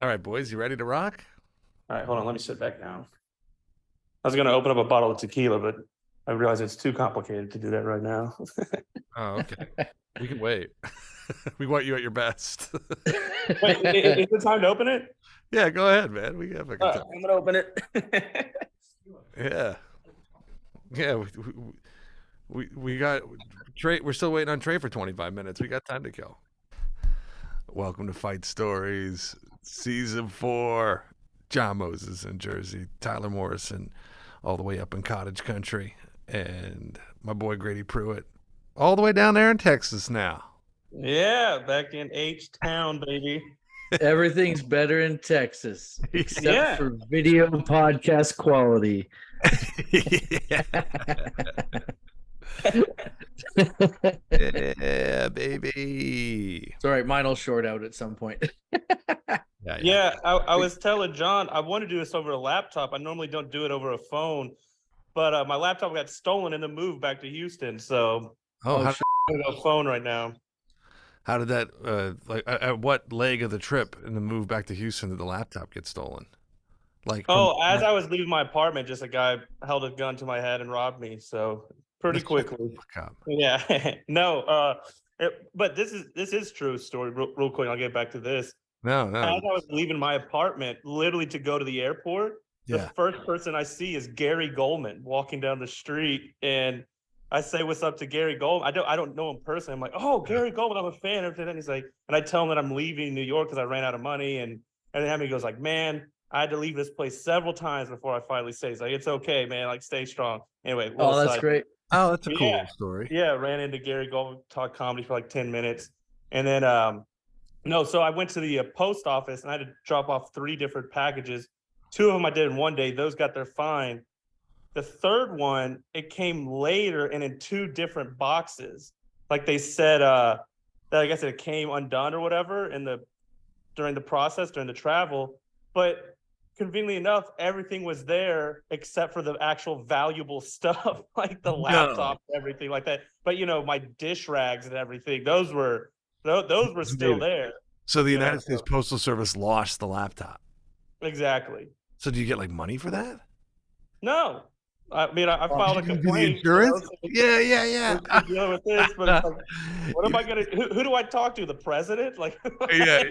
All right, boys, you ready to rock? All right, hold on. Let me sit back down. I was going to open up a bottle of tequila, but I realize it's too complicated to do that right now. Oh, okay. We can wait. We want you at your best. Wait, is it time to open it? Yeah, go ahead, man. We have a good time. I'm going to open it. Yeah. Yeah, we got Trey. We're still waiting on Trey for 25 minutes. We got time to kill. Welcome to Fight Stories, Season 4. John Moses in Jersey, Tyler Morrison all the way up in Cottage Country, and my boy Grady Pruitt all the way down there in Texas now. Yeah, back in H-Town, baby. Everything's better in Texas, except for video podcast quality. Yeah, baby. It's all right. Mine will short out at some point. Yeah, I was telling John I want to do this over a laptop. I normally don't do it over a phone, but my laptop got stolen in the move back to Houston. So I'm on a phone right now. How did that? At what leg of the trip in the move back to Houston did the laptop get stolen? As I was leaving my apartment, just a guy held a gun to my head and robbed me. So pretty quickly. Yeah, no. But this is true story. Real quick, I'll get back to this. No. As I was leaving my apartment, literally to go to the airport, the first person I see is Gary Goldman walking down the street, and I say, "What's up?" to Gary Goldman. I don't know him personally. I'm like, "Oh, Gary Goldman, I'm a fan." And he's like, and I tell him that I'm leaving New York because I ran out of money, and then he goes like, "Man, I had to leave this place several times before I finally say." He's like, "It's okay, man. Like, stay strong." Anyway. That's great. Oh, that's a cool story. Yeah, ran into Gary Goldman, talked comedy for like 10 minutes, and then so I went to the post office and I had to drop off 3 different packages. 2 of them I did in one day. Those got their fine. The third one, it came later and in 2 different boxes. Like they said, that I guess it came undone or whatever during the travel. But conveniently enough, everything was there except for the actual valuable stuff, like the laptop and everything like that. But my dish rags and everything, those were still there. So the United States Postal Service lost the laptop. Exactly. So do you get like money for that? No. I mean, I filed a complaint. Insurance? Yeah. Dealing with this, but it's like, what am I gonna? Who do I talk to? The president? Like, yeah.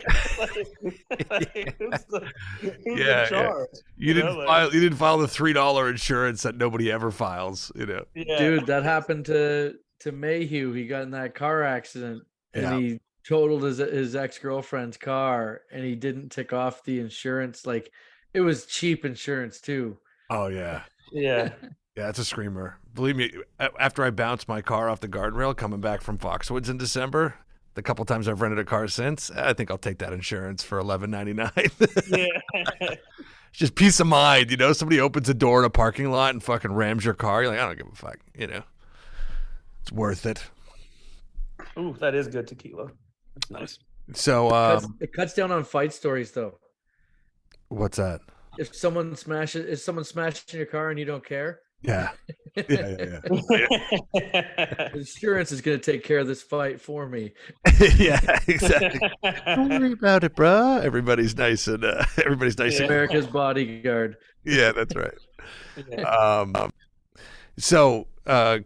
Who's in charge? You didn't file the $3 insurance that nobody ever files. Yeah. Dude, that happened to Mayhew. He got in that car accident and he totaled his ex-girlfriend's car, and he didn't tick off the insurance. Like, it was cheap insurance too. Oh yeah. Yeah, it's a screamer. Believe me, after I bounced my car off the guardrail coming back from Foxwoods in December, the couple times I've rented a car since, I think I'll take that insurance for $11.99. Yeah. It's just peace of mind, Somebody opens a door in a parking lot and fucking rams your car. You're like, I don't give a fuck, It's worth it. Ooh, that is good tequila. That's nice. So it cuts down on fight stories, though. What's that? If someone smashes your car and you don't care, yeah. Insurance is going to take care of this fight for me. Yeah, exactly. Don't worry about it, bro. Everybody's nice and America's bodyguard. Yeah, that's right. So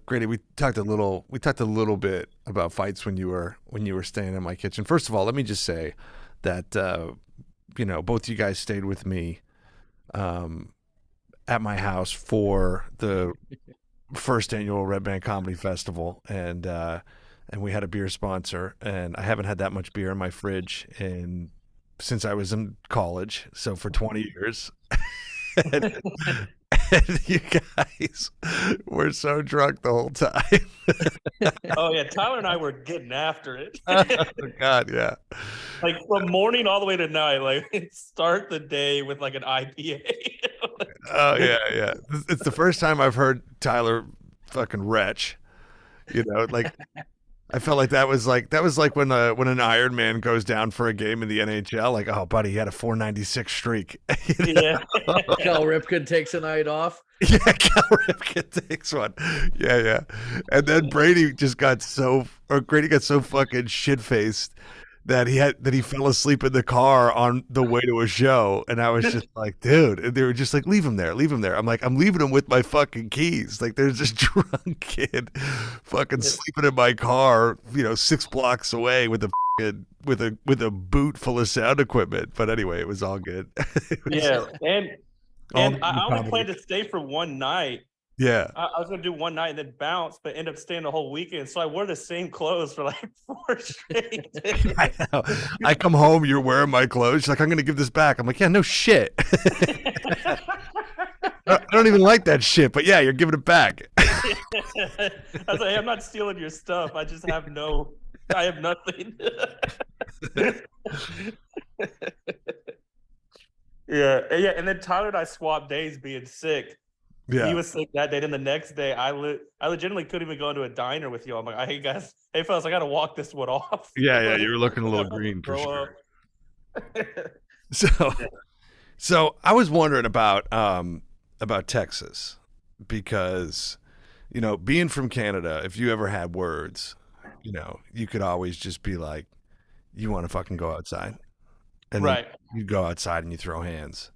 Grady, we talked a little bit about fights when you were staying in my kitchen. First of all, let me just say that both you guys stayed with me at my house for the first annual Red Band Comedy Festival, and we had a beer sponsor, and I haven't had that much beer in my fridge since I was in college, so for 20 years. And you guys were so drunk the whole time. Oh yeah, Tyler and I were getting after it. Oh God, yeah. Like from morning all the way to night, like start the day with like an IPA. Oh yeah. It's the first time I've heard Tyler fucking retch. Like I felt like that was like when an Iron Man goes down for a game in the NHL. Like, oh, buddy, he had a 496 streak. Yeah. Cal Ripken takes a night off. Yeah, Cal Ripken takes one. Yeah. And then Grady got so fucking shit faced that he fell asleep in the car on the way to a show, and I was just like, dude, and they were just like, leave him there. I'm like, I'm leaving him with my fucking keys. Like, there's this drunk kid fucking sleeping in my car, 6 blocks away with a boot full of sound equipment. But anyway, it was all good. And I only planned to stay for one night. Yeah. I was going to do one night and then bounce, but end up staying the whole weekend. So I wore the same clothes for like 4 straight days. I know. I come home, you're wearing my clothes. She's like, I'm going to give this back. I'm like, yeah, no shit. I don't even like that shit, but yeah, you're giving it back. I was like, hey, I'm not stealing your stuff. I just have I have nothing. Yeah. And then Tyler and I swapped days being sick. Yeah. He was sick that day. And the next day, I legitimately couldn't even go into a diner with you. I'm like, hey, guys, hey, fellas, I got to walk this one off. Yeah, you were looking a little green for sure. So I was wondering about Texas because, being from Canada, if you ever had words, you could always just be like, you want to fucking go outside. And right. You go outside and you throw hands.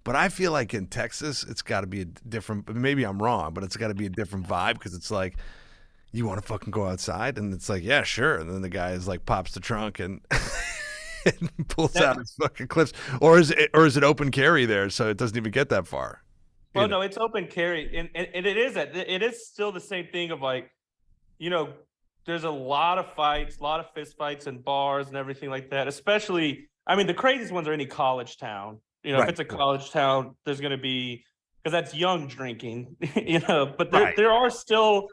But I feel like in Texas, it's got to be a different, maybe I'm wrong, but it's got to be a different vibe because it's like, you want to fucking go outside? And it's like, yeah, sure. And then the guy is like, pops the trunk and, and pulls out his fucking clips. Or is it open carry there? So it doesn't even get that far. Well, no, it's open carry. And it is still the same thing of like, there's a lot of fights, a lot of fist fights in bars and everything like that. Especially, I mean, the craziest ones are any college town. Right. If it's a college town, there's going to be, because that's young drinking, but there are still,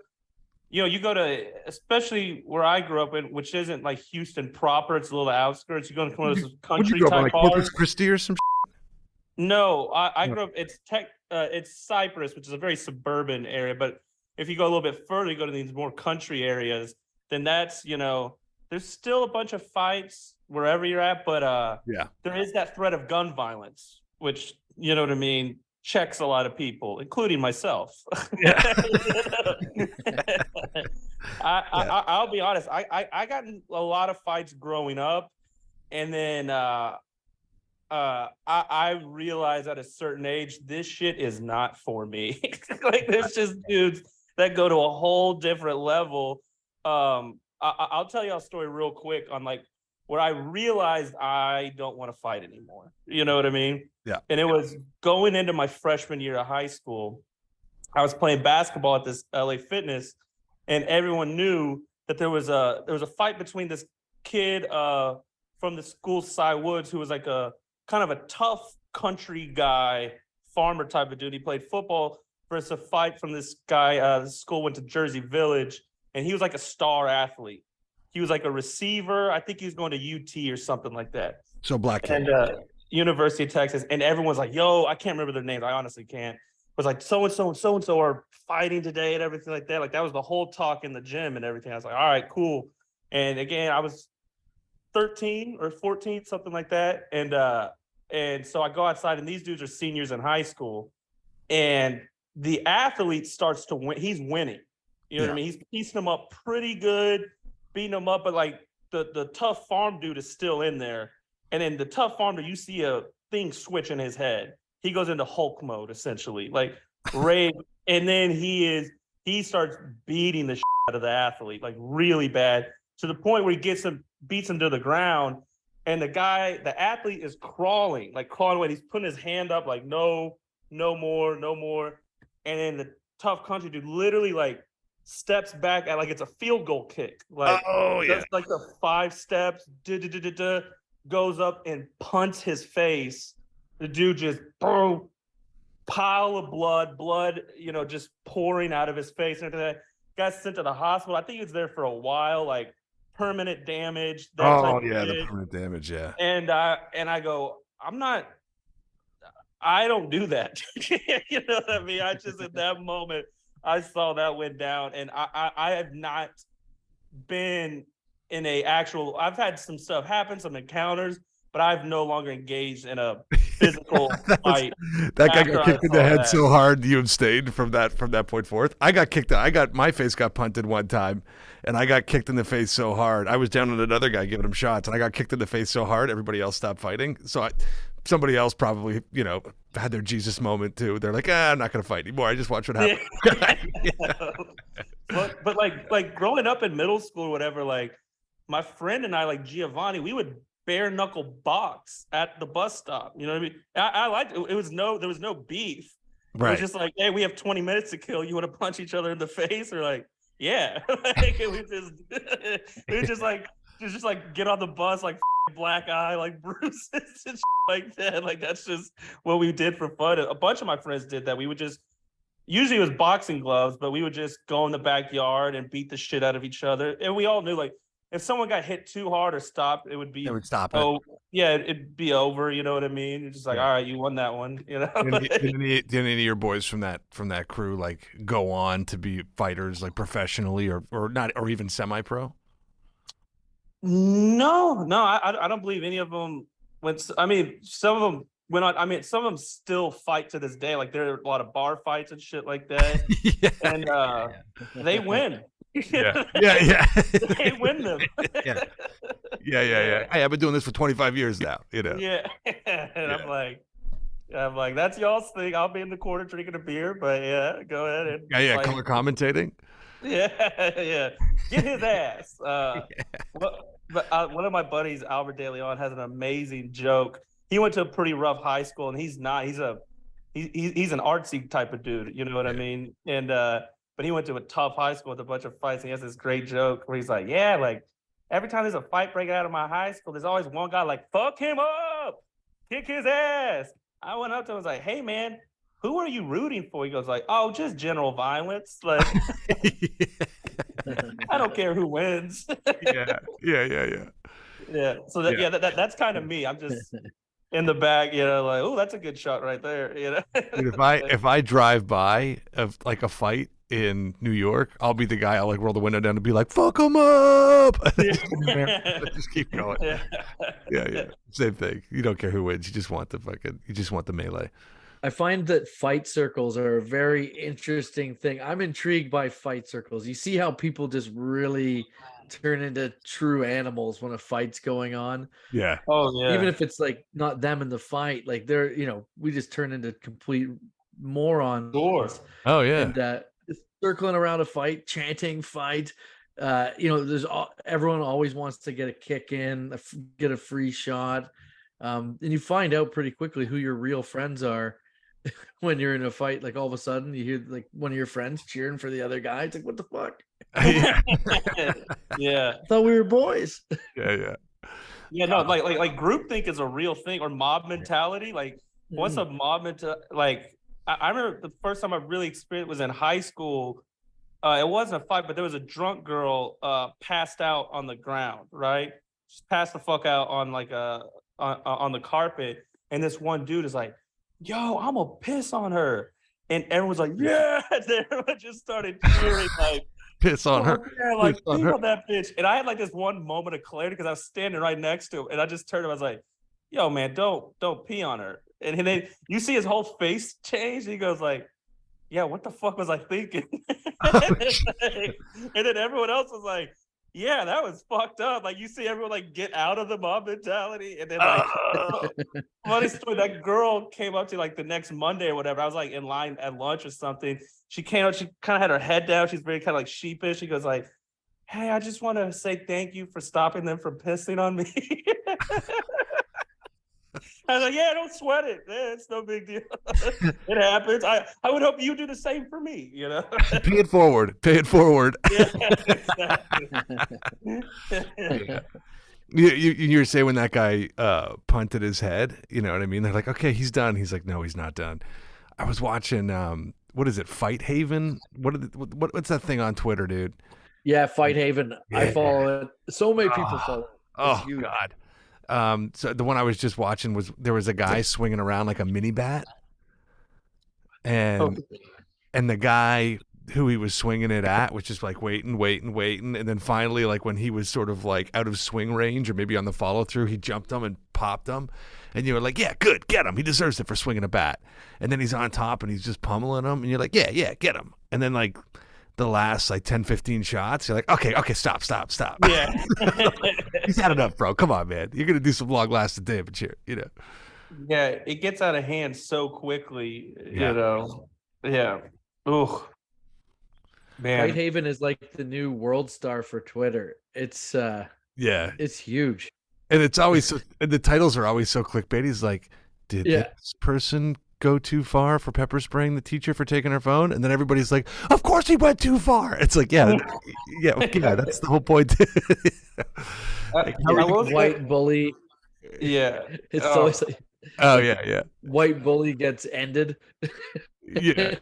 you go to, especially where I grew up in, which isn't like Houston proper, it's a little outskirts. You go to one of those country type bars. Corpus Christi or some shit? No, I grew up, it's Cypress, which is a very suburban area. But if you go a little bit further, you go to these more country areas, then that's, there's still a bunch of fights wherever you're at, but there is that threat of gun violence, which, you know what I mean, checks a lot of people, including myself. Yeah. I'll be honest, I got in a lot of fights growing up, and then I realized at a certain age, this shit is not for me. Like, there's just dudes that go to a whole different level. I'll tell you a story real quick on like where I realized I don't want to fight anymore. You know what I mean? Yeah. And it was going into my freshman year of high school. I was playing basketball at this LA Fitness, and everyone knew that there was a fight between this kid from the school, Cy Woods, who was like a kind of a tough country guy, farmer type of dude. He played football, versus a fight from this guy. The school went to Jersey Village, and he was like a star athlete. He was like a receiver. I think he was going to UT or something like that. So black kid. And University of Texas. And everyone's like, yo, I can't remember their names. I honestly can't. It was like so-and-so and so-and-so are fighting today and everything like that. Like, that was the whole talk in the gym and everything. I was like, all right, cool. And again, I was 13 or 14, something like that. And so I go outside, and these dudes are seniors in high school. And the athlete starts to win. He's winning. You know what I mean? He's piecing them up pretty good, beating them up, but like the tough farm dude is still in there. And then the tough farmer, you see a thing switch in his head. He goes into Hulk mode, essentially, like rage. And then he starts beating the shit out of the athlete, like really bad, to the point where he beats him to the ground. And the athlete is crawling away. He's putting his hand up like, no more. And then the tough country dude literally like steps back at like it's a field goal kick. Like, that's like the 5 steps, goes up and punts his face. The dude just boom, pile of blood, just pouring out of his face. And that got sent to the hospital. I think he was there for a while, like permanent damage. The permanent damage, yeah. And I go, I don't do that. You know what I mean? I just, at that moment, I saw that went down, and I have not been in I've had some stuff happen, some encounters, but I've no longer engaged in a physical fight. That guy got after I kicked in the saw head that. so hard you abstained from that point forth. I got kicked. My face got punted one time, and I got kicked in the face so hard. I was down on another guy giving him shots, and I got kicked in the face so hard everybody else stopped fighting. So somebody else probably had their Jesus moment too. They're like, I'm not gonna fight anymore. I just watch what happens. But like growing up in middle school or whatever, like my friend and I, like Giovanni, we would bare knuckle box at the bus stop. You know what I mean? I liked it. There was no beef. Right. It was just like, hey, we have 20 minutes to kill. You want to punch each other in the face? Or like, yeah. Like we just like get on the bus like black eye, like bruises and shit like that. Like that's just what we did for fun. A bunch of my friends did that. We would just usually it was boxing gloves, but we would just go in the backyard and beat the shit out of each other. And we all knew, like, if someone got hit too hard or stopped, it would stop it. Oh, yeah, it'd be over. You know what I mean? It's just like, all right, you won that one. You know. Did any of your boys from that crew like go on to be fighters, like professionally or not, or even semi-pro? No, I don't believe any of them went. I mean, some of them went on. I mean, some of them still fight to this day. Like there are a lot of bar fights and shit like that, and they win. Yeah. They win them. Yeah. Hey, I've been doing this for 25 years now. Yeah, and I'm like, that's y'all's thing. I'll be in the corner drinking a beer, but yeah, go ahead and color commentating. Yeah. Get his ass. But one of my buddies, Albert De Leon, has an amazing joke. He went to a pretty rough high school, and he's an artsy type of dude. You know what I mean? And but he went to a tough high school with a bunch of fights. And he has this great joke where he's like, yeah, like every time there's a fight breaking out of my high school, there's always one guy like, fuck him up, kick his ass. I went up to him and was like, hey man, who are you rooting for? He goes like, oh, just general violence. Like, I don't care who wins. Yeah. So that's kind of me. I'm just in the back, like, oh, that's a good shot right there. Dude, if I drive by of like a fight in New York, I'll be the guy. I'll like roll the window down and be like, fuck him up. Just keep going. Yeah. Same thing. You don't care who wins. You just want the melee. I find that fight circles are a very interesting thing. I'm intrigued by fight circles. You see how people just really turn into true animals when a fight's going on. Yeah. Oh yeah. Even if it's like not them in the fight, like they're, we just turn into complete morons. Sure. Oh yeah. And just circling around a fight, chanting fight. There's everyone always wants to get a kick in, get a free shot. And you find out pretty quickly who your real friends are when you're in a fight. Like all of a sudden you hear like one of your friends cheering for the other guy. It's like, what the fuck? Yeah. I thought we were boys. Yeah. No, like groupthink is a real thing, or mob mentality. Like once a mob mentality, like I remember the first time I really experienced was in high school. It wasn't a fight, but there was a drunk girl passed out on the ground, right? Just passed the fuck out on like on the carpet, and this one dude is like, yo, I'm gonna piss on her, and everyone's like, yeah. And everyone just started cheering like, piss on her. Yeah, like piss on that bitch. And I had like this one moment of clarity because I was standing right next to him, and I just turned to him. I was like, yo man, don't pee on her. And then you see his whole face change, and he goes like, yeah, what the fuck was I thinking? And then everyone else was like, yeah, that was fucked up. Like you see everyone like get out of the mob mentality, and then like funny story, that girl came up to like the next Monday or whatever. I was like in line at lunch or something. She came up, she kind of had her head down. She's very kind of like sheepish. She goes like, hey, I just want to say thank you for stopping them from pissing on me. I was like, yeah, don't sweat it. Yeah, it's no big deal. It happens. I would hope you do the same for me, Pay it forward. Yeah, exactly. Yeah. You were saying when that guy punted his head, you know what I mean? They're like, okay, he's done. He's like, no, he's not done. I was watching, what is it, Fight Haven? What's that thing on Twitter, dude? Yeah, Fight Haven. Yeah. I follow it. So many people follow it. Oh, God. So the one I was just watching there was a guy swinging around like a mini bat, and the guy who he was swinging it at was just like waiting, and then finally, like when he was sort of like out of swing range or maybe on the follow through, he jumped him and popped him, And you were like, yeah, good, get him. He deserves it for swinging a bat. And then he's on top and he's just pummeling him. And you're like, yeah, get him. And then like the last like 10, 15 shots, you're like, okay, stop. Yeah. He's had enough, bro. Come on, man. You're going to do some long-lasting damage here, you know? Yeah, it gets out of hand so quickly, Yeah. you know. Yeah. Ooh. Man. Whitehaven is like the new world star for Twitter. It's it's huge. And it's always so, and the titles are always so clickbait. He's like, did this person go too far for pepper spraying the teacher for taking her phone? And then everybody's like, of course he went too far. It's like, yeah, that's the whole point. Like, white bully. Yeah. It's always like, yeah. White bully gets ended. Yeah.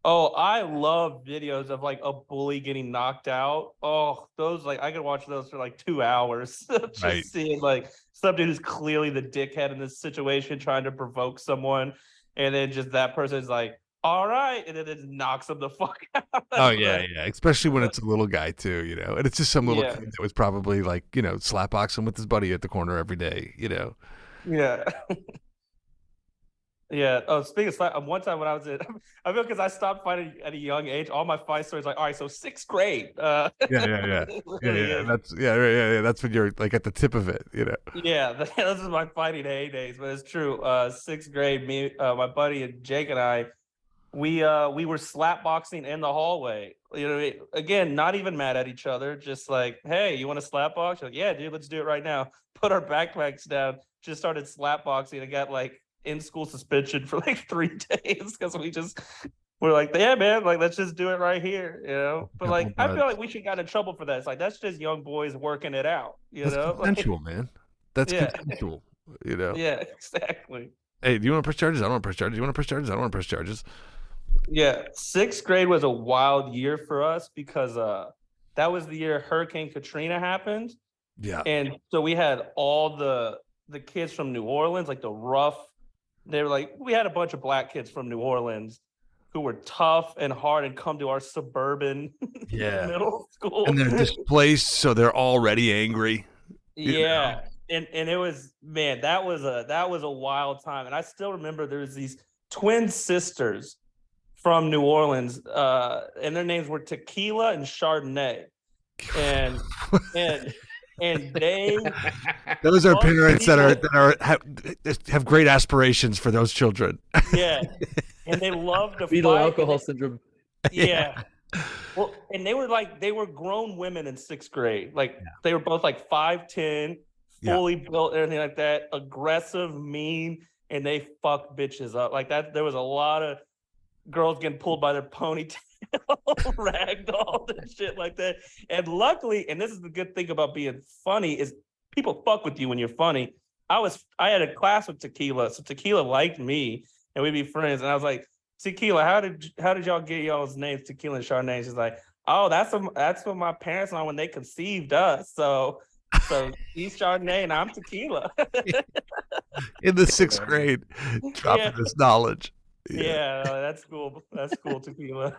Oh, I love videos of like a bully getting knocked out. Oh, those like I could watch those for like 2 hours. Just seeing like somebody who's clearly the dickhead in this situation trying to provoke someone, and then just that person is like, all right, and then it knocks them the fuck out. Oh yeah. Especially when it's a little guy too, you know. And it's just some little kid that was probably like, you know, slapboxing with his buddy at the corner every day, you know. Yeah. Yeah. Oh, speaking of slap, one time when I was I feel because I stopped fighting at a young age. All my fight stories like, all right, so 6th grade. Yeah. That's when you're like at the tip of it, you know. Yeah, this is my fighting heydays, but it's true. 6th grade, me, my buddy and Jake and I, we were slapboxing in the hallway. You know, again, not even mad at each other, just like, hey, you want to slapbox? Like, yeah, dude, let's do it right now. Put our backpacks down, just started slapboxing and got like in-school suspension for like 3 days because we're like, yeah, man, like let's just do it right here, you know. But like, I feel like we should got in trouble for that. It's like that's just young boys working it out, you know. Consensual, man. That's consensual, you know. Yeah, exactly. Hey, do you want to press charges? I don't want to press charges. You want to press charges? I don't want to press charges. Yeah, 6th grade was a wild year for us because that was the year Hurricane Katrina happened. Yeah, and so we had all the kids from New Orleans, like the rough. They were like, we had a bunch of black kids from New Orleans who were tough and hard and come to our suburban middle school. And they're displaced, so they're already angry. Yeah. And it was, man, that was a wild time. And I still remember there was these twin sisters from New Orleans, and their names were Tequila and Chardonnay. And they those are parents that have great aspirations for those children. Yeah, and they love to fetal fight. Alcohol syndrome. Yeah. Well, and they were grown women in 6th grade. Like they were both like 5'10", fully built, everything like that, aggressive, mean, and they fuck bitches up like that. There was a lot of girls getting pulled by their ponytail, ragdolled and shit like that. And luckily, and this is the good thing about being funny, is people fuck with you when you're funny. I had a class with Tequila, so Tequila liked me, and we'd be friends. And I was like, Tequila, how did y'all get y'all's names, Tequila and Chardonnay? She's like, oh, that's what my parents are when they conceived us. So he's Chardonnay and I'm Tequila. In the 6th grade, dropping this knowledge. Yeah, that's cool. That's cool, Tequila.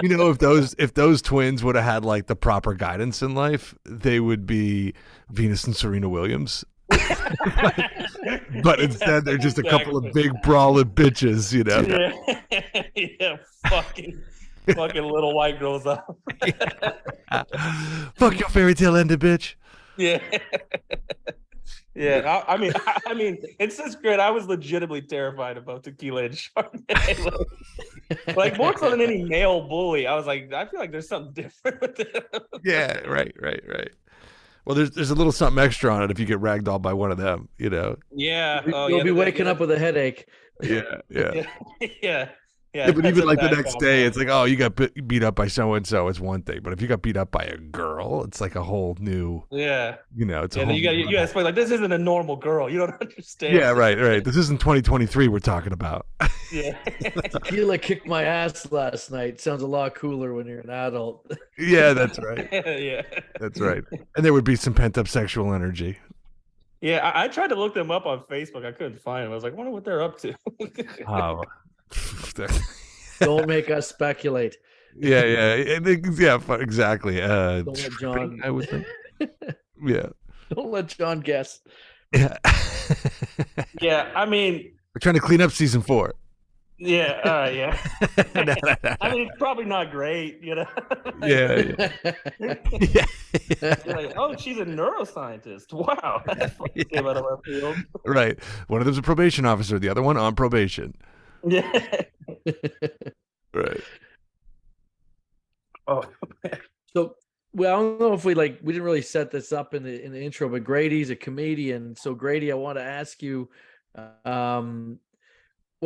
You know, if those twins would have had like the proper guidance in life, they would be Venus and Serena Williams. But instead, they're just a couple of big brawling bitches, you know. Yeah, fucking little white girls up. Fuck your fairy tale ended, bitch. Yeah. Yeah, I mean, in 6th grade, I was legitimately terrified about Tequila and Chardonnay. Like more so than any male bully. I was like, I feel like there's something different with it. Yeah, right. Well, there's a little something extra on it if you get ragdolled by one of them, you know. Yeah, you'll be waking up with a headache. Yeah. Yeah, but even like the next day, it's like, oh, you got beat up by so and so. It's one thing, but if you got beat up by a girl, it's like a whole new. Yeah. You know, it's. And you got to explain like this isn't a normal girl. You don't understand. Yeah, right. This isn't 2023 we're talking about. Yeah. Tequila kicked my ass last night. Sounds a lot cooler when you're an adult. Yeah, that's right. Yeah. That's right. And there would be some pent up sexual energy. Yeah, I tried to look them up on Facebook. I couldn't find them. I was like, I wonder what they're up to. Oh. Don't make us speculate. Yeah, exactly. Don't let John. I would think. Yeah. Don't let John guess. Yeah. Yeah, I mean, We're trying to clean up season 4. yeah, yeah. No, no, no, I no. mean, it's probably not great, you know. Yeah, yeah. You're like, oh, she's a neuroscientist. Wow, that fucking came out of left field. Right. One of them's a probation officer, the other one on probation. Yeah. Right. Oh, So, well, I don't know if we didn't really set this up in the intro, but Grady's a comedian. So, Grady, I want to ask you, well,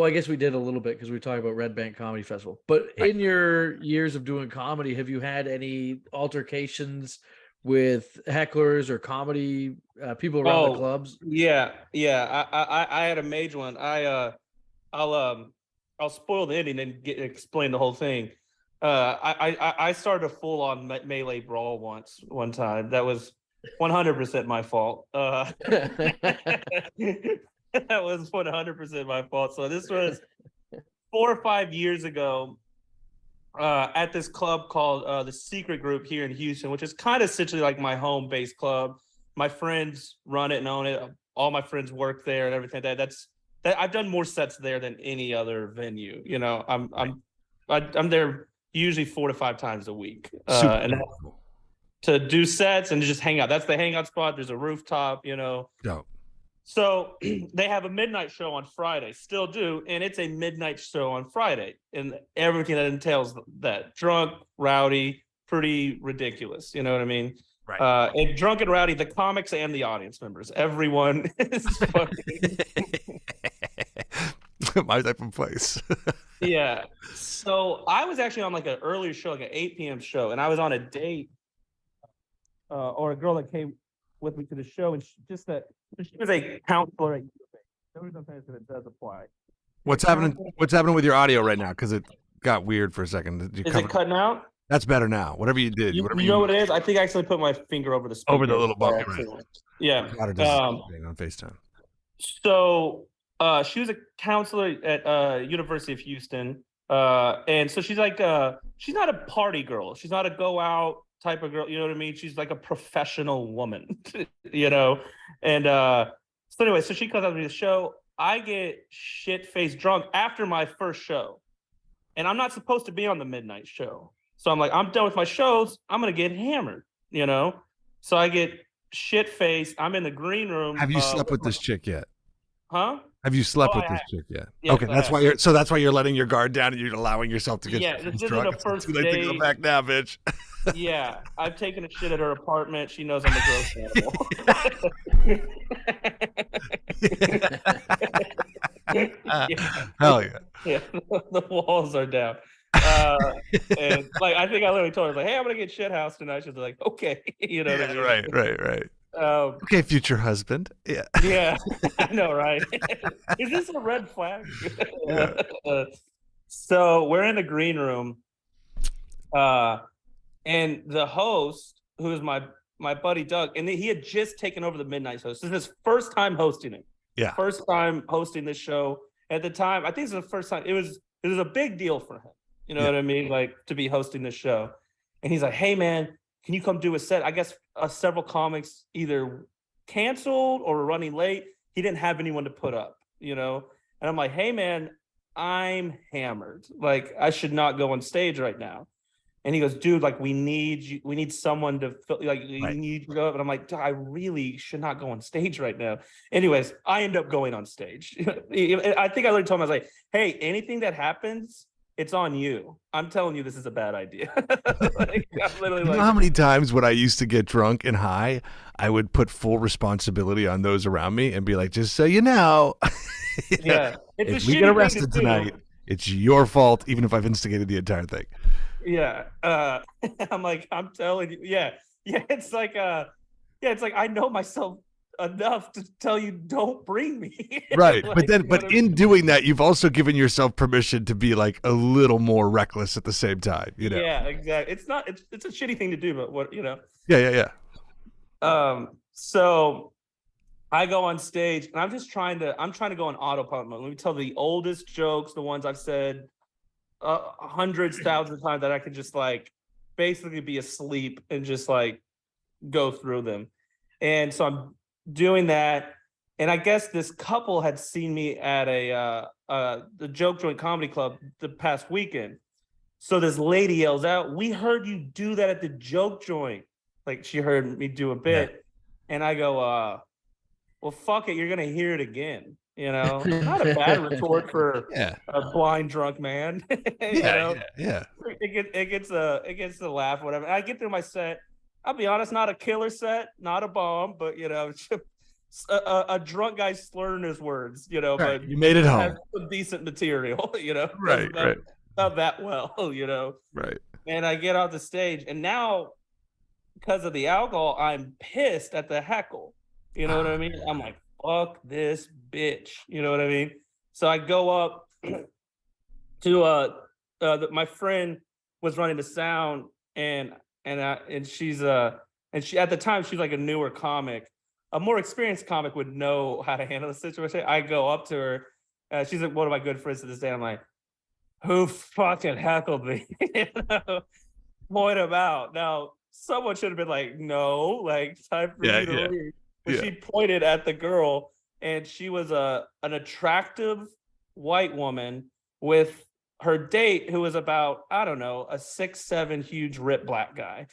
I guess we did a little bit because we were talking about Red Bank Comedy Festival. But Right. in your years of doing comedy, have you had any altercations with hecklers or comedy people around the clubs? yeah, yeah. I had a major one. I'll spoil the ending and explain the whole thing. I started a full on melee brawl one time. That was 100% my fault. That was 100% my fault. So this was 4 or 5 years ago at this club called the Secret Group here in Houston, which is kind of essentially like my home-based club. My friends run it and own it. All my friends work there and everything. That I've done more sets there than any other venue. You know, I'm there usually 4 to 5 times a week, and to do sets and just hang out. That's the hangout spot. There's a rooftop. You know. Dope. So they have a midnight show on Friday, still do, and it's a midnight show on Friday, and everything that entails that. Drunk, rowdy, pretty ridiculous. You know what I mean? Right. And drunk and rowdy, the comics and the audience members, everyone is fucking. My type of place. Yeah. So I was actually on like an earlier show, like an 8 p.m. show, and I was on a date, or a girl that came with me to the show, and she was a counselor at the reason I'm saying is that it does apply. What's happening with your audio right now? Because it got weird for a second. Is it cutting out? That's better now. Whatever you did. You know what it is? I think I actually put my finger over the speaker. Over the little bucket. Right. Yeah. On FaceTime. So she was a counselor at University of Houston. And so she's like she's not a party girl. She's not a go out type of girl. You know what I mean? She's like a professional woman, you know? And so anyway, so she comes out to the show. I get shit-faced drunk after my first show. And I'm not supposed to be on the midnight show. So I'm like, I'm done with my shows. I'm going to get hammered, you know? So I get shit-faced. I'm in the green room. Have you slept with this chick yet? Huh? Have you slept with this chick yet? Yes, okay, that's why you're letting your guard down and you're allowing yourself to get this isn't drunk. a first Too late date. to go back now, bitch. Yeah, I've taken a shit at her apartment. She knows I'm a gross animal. Hell yeah. Yeah, the walls are down. And like I think I literally told her like, "Hey, I'm gonna get shit housed tonight." She's like, "Okay," you know what I mean? Right. Okay, future husband. Yeah. Yeah, I know, right? Is this a red flag? Yeah. So we're in the green room, and the host, who is my buddy Doug, and he had just taken over the midnight show. This is his first time hosting it. Yeah. First time hosting this show. At the time, I think it's the first time. It was a big deal for him. You know what I mean? Like to be hosting this show. And he's like, "Hey man, can you come do a set?" I guess several comics either canceled or were running late. He didn't have anyone to put up, you know? And I'm like, "Hey man, I'm hammered. Like I should not go on stage right now." And he goes, "Dude, like we need someone to like you need to go up." And I'm like, "I really should not go on stage right now." Anyways, I end up going on stage. I think I literally told him, I was like, "Hey, anything that happens, it's on you. I'm telling you this is a bad idea." Like, you know how many times when I used to get drunk and high, I would put full responsibility on those around me and be like, "Just so you know, yeah, if we get arrested tonight, it's your fault, even if I've instigated the entire thing." Yeah. I'm like, I'm telling you, yeah, it's like it's like I know myself enough to tell you don't bring me. Right. Like, but in doing that, you've also given yourself permission to be like a little more reckless at the same time, you know. Yeah, exactly. It's a shitty thing to do, but what, you know. Yeah. So I go on stage and I'm trying to go on autopilot mode. Let me tell the oldest jokes, the ones I've said hundreds, thousands of times, that I could just like basically be asleep and just like go through them. And so I'm doing that, And I guess this couple had seen me at the Joke Joint Comedy Club the past weekend. So this lady yells out, "We heard you do that at the Joke Joint." Like she heard me do a bit. And I go, well, fuck it, you're gonna hear it again. You know, not a bad retort for a blind drunk man. You know? It gets a laugh, whatever. I get through my set. I'll be honest, not a killer set, not a bomb, but you know, a drunk guy slurring his words. You know, but you made it home. Some decent material. You know, right. Not that well. You know, right. And I get off the stage, and now because of the alcohol, I'm pissed at the heckle. You know what I mean? I'm like, fuck this bitch. You know what I mean? So I go up to my friend was running the sound, and she's and she at the time she's like a newer comic. A more experienced comic would know how to handle the situation. I go up to her. She's like one of my good friends to this day. I'm like, who fucking heckled me? You know? Point him out. Now, someone should have been like, no, like, time for you to leave. But she pointed at the girl, and she was an attractive white woman with her date, who was about, I don't know, a 6'7" huge ripped black guy.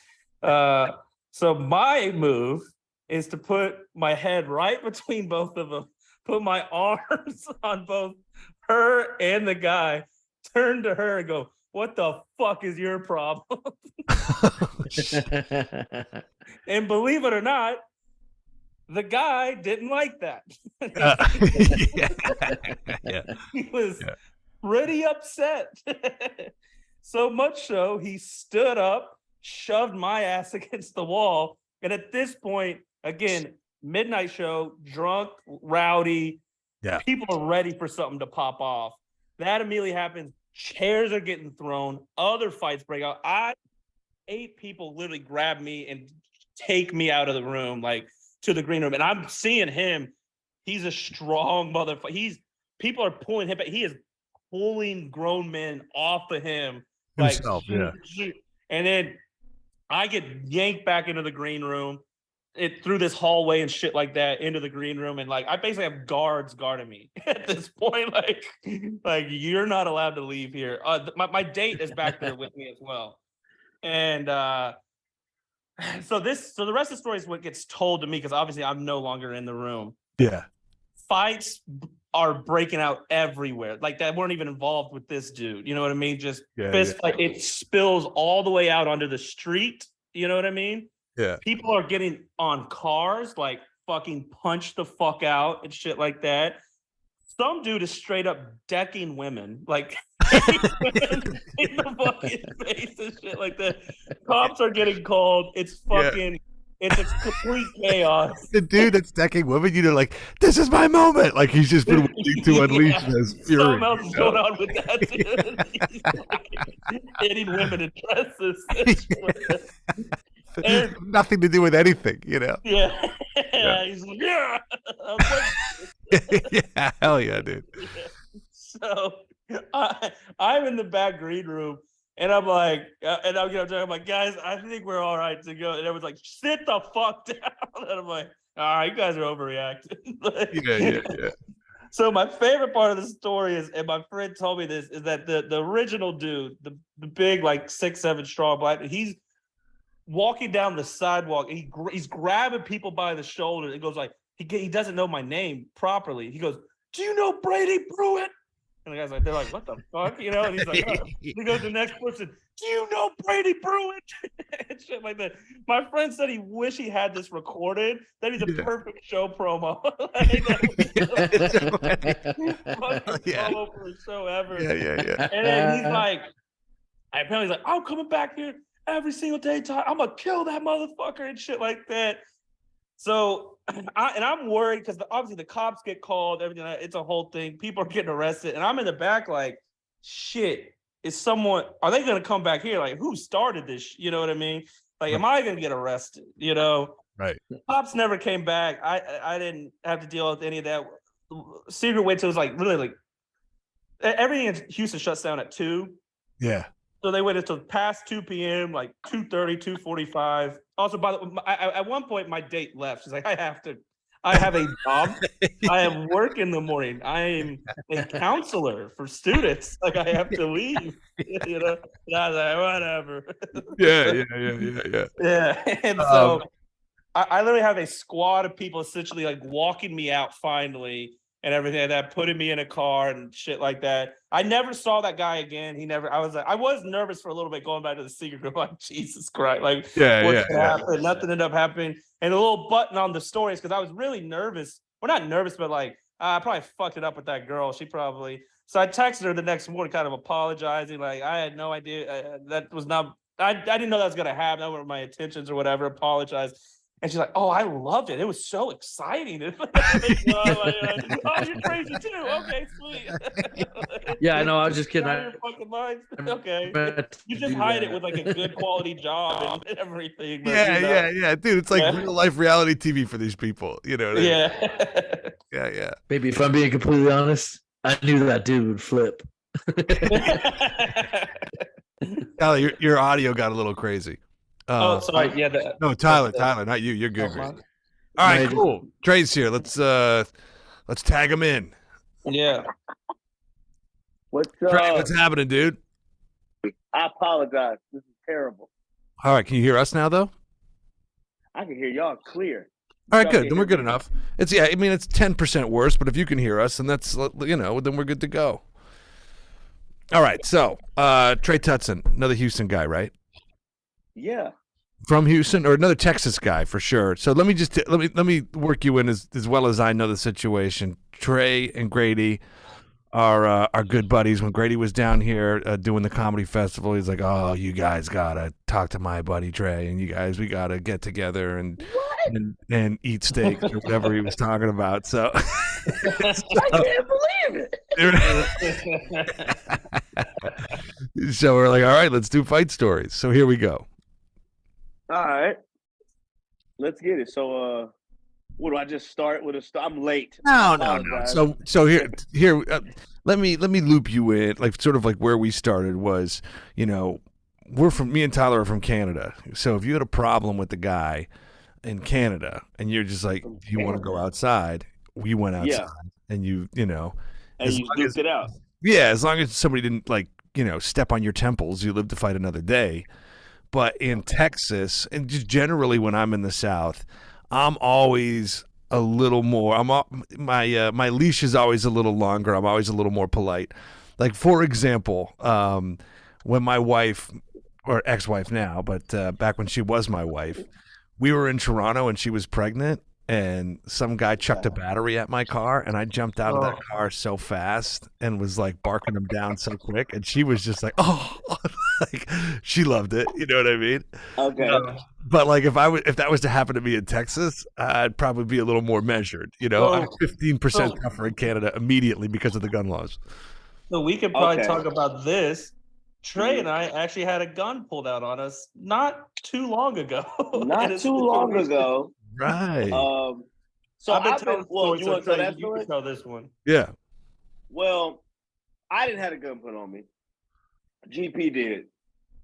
So my move is to put my head right between both of them, put my arms on both her and the guy, turn to her and go, "What the fuck is your problem?" And believe it or not, the guy didn't like that. He was pretty upset. So much so, he stood up, shoved my ass against the wall. And at this point, again, midnight show, drunk, rowdy. People are ready for something to pop off. That immediately happens. Chairs are getting thrown. Other fights break out. 8 people literally grab me and take me out of the room, like to the green room. And I'm seeing him. He's a strong motherfucker. People are pulling him back. He is pulling grown men off of him. Himself, like, and then I get yanked back into the green room, through this hallway and shit like that, into the green room. And like, I basically have guards guarding me at this point. Like you're not allowed to leave here. My date is back there with me as well. And so the rest of the story is what gets told to me, because obviously I'm no longer in the room. Fights are breaking out everywhere, like that weren't even involved with this dude. You know what I mean? Just fist fight. It spills all the way out onto the street. You know what I mean? People are getting on cars, like fucking punch the fuck out and shit like that. Some dude is straight up decking women, like women in the fucking face and shit like that. Cops are getting called. It's fucking, it's a complete chaos. The dude that's decking women, you know, like, this is my moment. Like he's just been waiting to unleash his fury. Something else is going on with that dude. He's like hitting women in dresses. And, nothing to do with anything, you know. He's like, hell yeah, dude. So I'm in the back green room, and I'm like, I'm like, guys, I think we're all right to go. And everyone's like, sit the fuck down. And I'm like, all right, you guys are overreacting. So my favorite part of the story is, and my friend told me this, is that the original dude, the big like 6'7" strong black, he's walking down the sidewalk, and he's grabbing people by the shoulder. It goes like, he doesn't know my name properly. He goes, "Do you know Grady Pruitt?" And the guy's like, they're like, "What the fuck?" You know? And he's like, oh. He goes to the next person, "Do you know Grady Pruitt?" And shit like that. My friend said he wish he had this recorded. That'd be the perfect show promo. Promo for a show ever. And then he's like, apparently he's like, "I'm coming back here every single day, I'm gonna kill that motherfucker," and shit like that. So, I'm worried because obviously the cops get called, everything. It's a whole thing. People are getting arrested, and I'm in the back like, shit. Are they gonna come back here? Like, who started this? You know what I mean? Like, am I gonna get arrested? You know? Right. The cops never came back. I didn't have to deal with any of that. Secret wait till it was like really like everything in Houston shuts down at 2. So they waited until past 2 p.m., like 2:30, 2:45. Also, at one point, my date left. She's like, I have to I have a job. I have work in the morning. I am a counselor for students. Like I have to leave. You know, and I was like, whatever. Yeah. And so I literally have a squad of people essentially like walking me out finally and everything like that, putting me in a car and shit like that. I never saw that guy again. I was nervous for a little bit going back to the secret group. Like, Jesus Christ. Like, what's gonna happen? Nothing ended up happening. And the little button on the story is because I was really nervous. Well, not nervous, but like, I probably fucked it up with that girl. So I texted her the next morning, kind of apologizing. Like, I had no idea. That was not, I didn't know that was going to happen. That were my intentions or whatever. Apologize. And she's like, "Oh, I loved it. It was so exciting." Oh, you're crazy too. Okay, sweet. Yeah, I know. I was just kidding. Your fucking mind. Okay, you just hide it with like a good quality job and everything. But, yeah, dude. It's like real life reality TV for these people. You know what I mean? Yeah. Baby, if I'm being completely honest, I knew that dude would flip. Tyler, your audio got a little crazy. Sorry. Yeah. No, Tyler, not you. You're good. All right, cool. Trey's here. Let's tag him in. Yeah. What's Trey, what's happening, dude? I apologize. This is terrible. All right, can you hear us now, though? I can hear y'all clear. All right, good. Then we're good enough. It's 10% worse, but if you can hear us, and that's then we're good to go. All right, so Trey Tutsen, another Houston guy, right? Yeah. From Houston, or another Texas guy for sure. So let me work you in as well as I know the situation. Trey and Grady are good buddies. When Grady was down here doing the comedy festival, he's like, "Oh, you guys gotta talk to my buddy Trey, and we gotta get together and eat steak or whatever he was talking about." So I can't believe it. So we're like, all right, let's do fight stories. So here we go. All right, let's get it. So, what do I just start with? I'm late. No. So here, let me loop you in, like sort of like where we started was, me and Tyler are from Canada. So if you had a problem with the guy in Canada and you're just like, do you want to go outside? We went outside, and you and you duked it out. Yeah, as long as somebody didn't step on your temples, you live to fight another day. But in Texas, and just generally when I'm in the South, I'm always a little more. My leash is always a little longer. I'm always a little more polite. Like for example, when my wife, or ex-wife now, but back when she was my wife, we were in Toronto and she was pregnant. And some guy chucked a battery at my car, and I jumped out of that car so fast and was like barking him down so quick, and she was just like, "Oh," like she loved it. You know what I mean? Okay. But like if that was to happen to me in Texas, I'd probably be a little more measured. I'm 15% tougher in Canada immediately because of the gun laws. So we could probably talk about this. Trey and I actually had a gun pulled out on us not too long ago. Not too long ago. Right. So I've been telling stories. You want to tell that story? You can tell this one. Yeah. Well, I didn't have a gun put on me. GP did.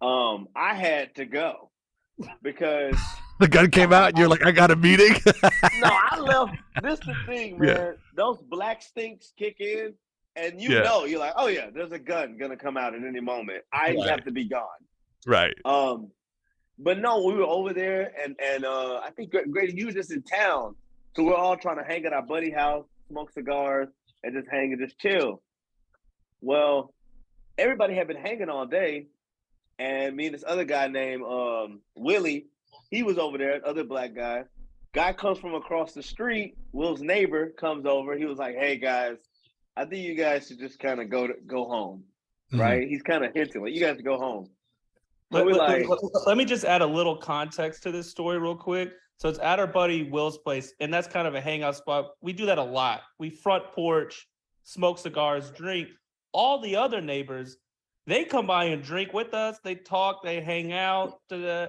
I had to go because the gun came out and you're like, I got a meeting. No, I left. This is the thing, man. Yeah. Those black stinks kick in, and you're like, oh yeah, there's a gun gonna come out at any moment. I have to be gone. Right. But no, we were over there, and I think Grady, you were just in town, so we're all trying to hang at our buddy house, smoke cigars, and just hang and just chill. Well, everybody had been hanging all day, and me and this other guy named Willie, he was over there, other black guy. Guy comes from across the street. Will's neighbor comes over. He was like, "Hey guys, I think you guys should just kind of go home." Mm-hmm. Right? He's kind of hinting like, "You guys go home." Let me just add a little context to this story real quick. So it's at our buddy Will's place, and that's kind of a hangout spot. We do that a lot. We front porch, smoke cigars, drink. All the other neighbors, they come by and drink with us. They talk, they hang out.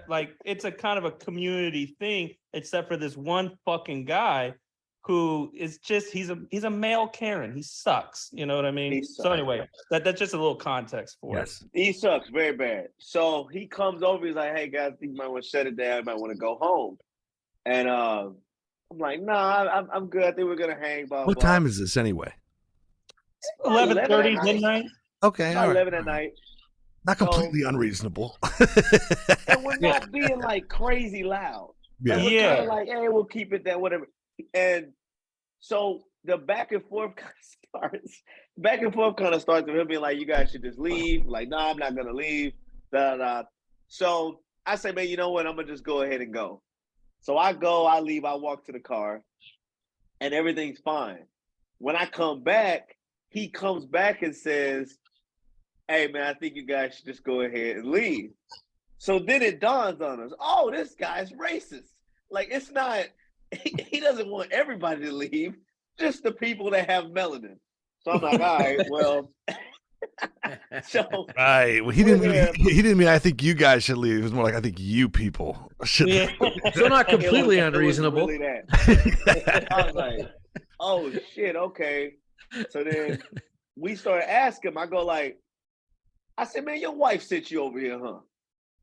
Like it's a kind of a community thing, except for this one fucking guy who is just he's a male Karen. He sucks. You know what I mean? So anyway, that's just a little context for us. He sucks very bad. So he comes over, he's like, "Hey guys, I think you might want to shut it down, you might want to go home." And I'm like, nah, I'm good. I think we're gonna hang. Blah, What blah. time is this anyway? 11:30 at midnight. Okay, About all right. 11 at night. Not completely unreasonable. And we're not being like crazy loud. Yeah. Like, we're Yeah. kind of like, hey, we'll keep it that whatever. And so the back and forth kind of starts. Back and forth kind of starts with him being like, you guys should just leave. Like, no, I'm not gonna leave. Da, da. So I say, man, you know what? I'm gonna just go ahead and go. So I go, I leave, I walk to the car, and everything's fine. When I come back, he comes back and says, hey man, I think you guys should just go ahead and leave. So then it dawns on us, oh, this guy's racist. Like, it's not, he doesn't want everybody to leave, just the people that have melanin. So I'm like, all right, well. So right. Well, he didn't mean I think you guys should leave. It was more like I think you people should leave. So not completely unreasonable. Really that. I was like, oh shit, okay. So then we started asking him. I go like, I said, man, your wife sent you over here, huh?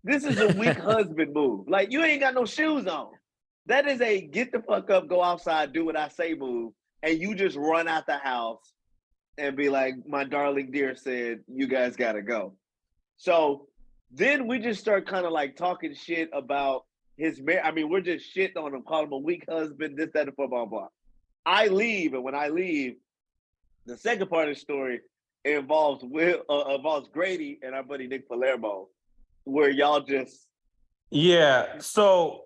This is a weak husband move. Like, you ain't got no shoes on. That is a get the fuck up, go outside, do what I say move, and you just run out the house and be like, my darling dear said, you guys gotta go. So then we just start kind of like talking shit about his marriage. I mean, we're just shitting on him, calling him a weak husband, this, that, and blah, blah, blah. I leave, and when I leave, the second part of the story involves Grady and our buddy Nick Palermo, where y'all just So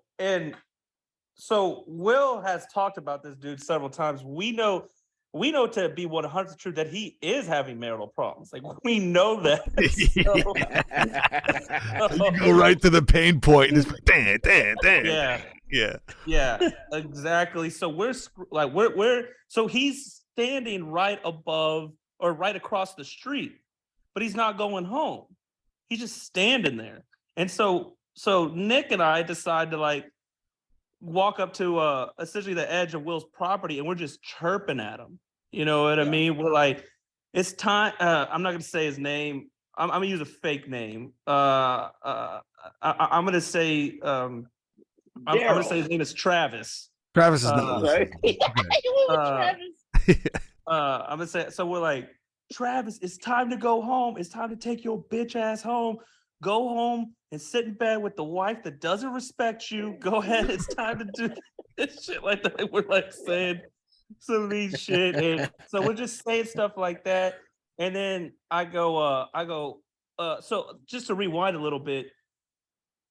Will has talked about this dude several times. We know to be 100% true that he is having marital problems. Like, we know that. You go right to the pain point and it's like, damn. Yeah, exactly. So we're so he's standing right above or right across the street, but he's not going home. He's just standing there. And so Nick and I decide to like walk up to essentially the edge of Will's property, and we're just chirping at him. You know what I mean? We're like, it's time. I'm not gonna say his name. I'm gonna use a fake name. I'm gonna say I'm gonna say his name is Travis. Travis is not listening. I'm gonna say, so we're like, Travis, it's time to go home. It's time to take your bitch ass home. Go home and sit in bed with the wife that doesn't respect you. Go ahead. It's time to do this shit like that. We're like saying some mean shit. And so we're just saying stuff like that. And then I go, so just to rewind a little bit,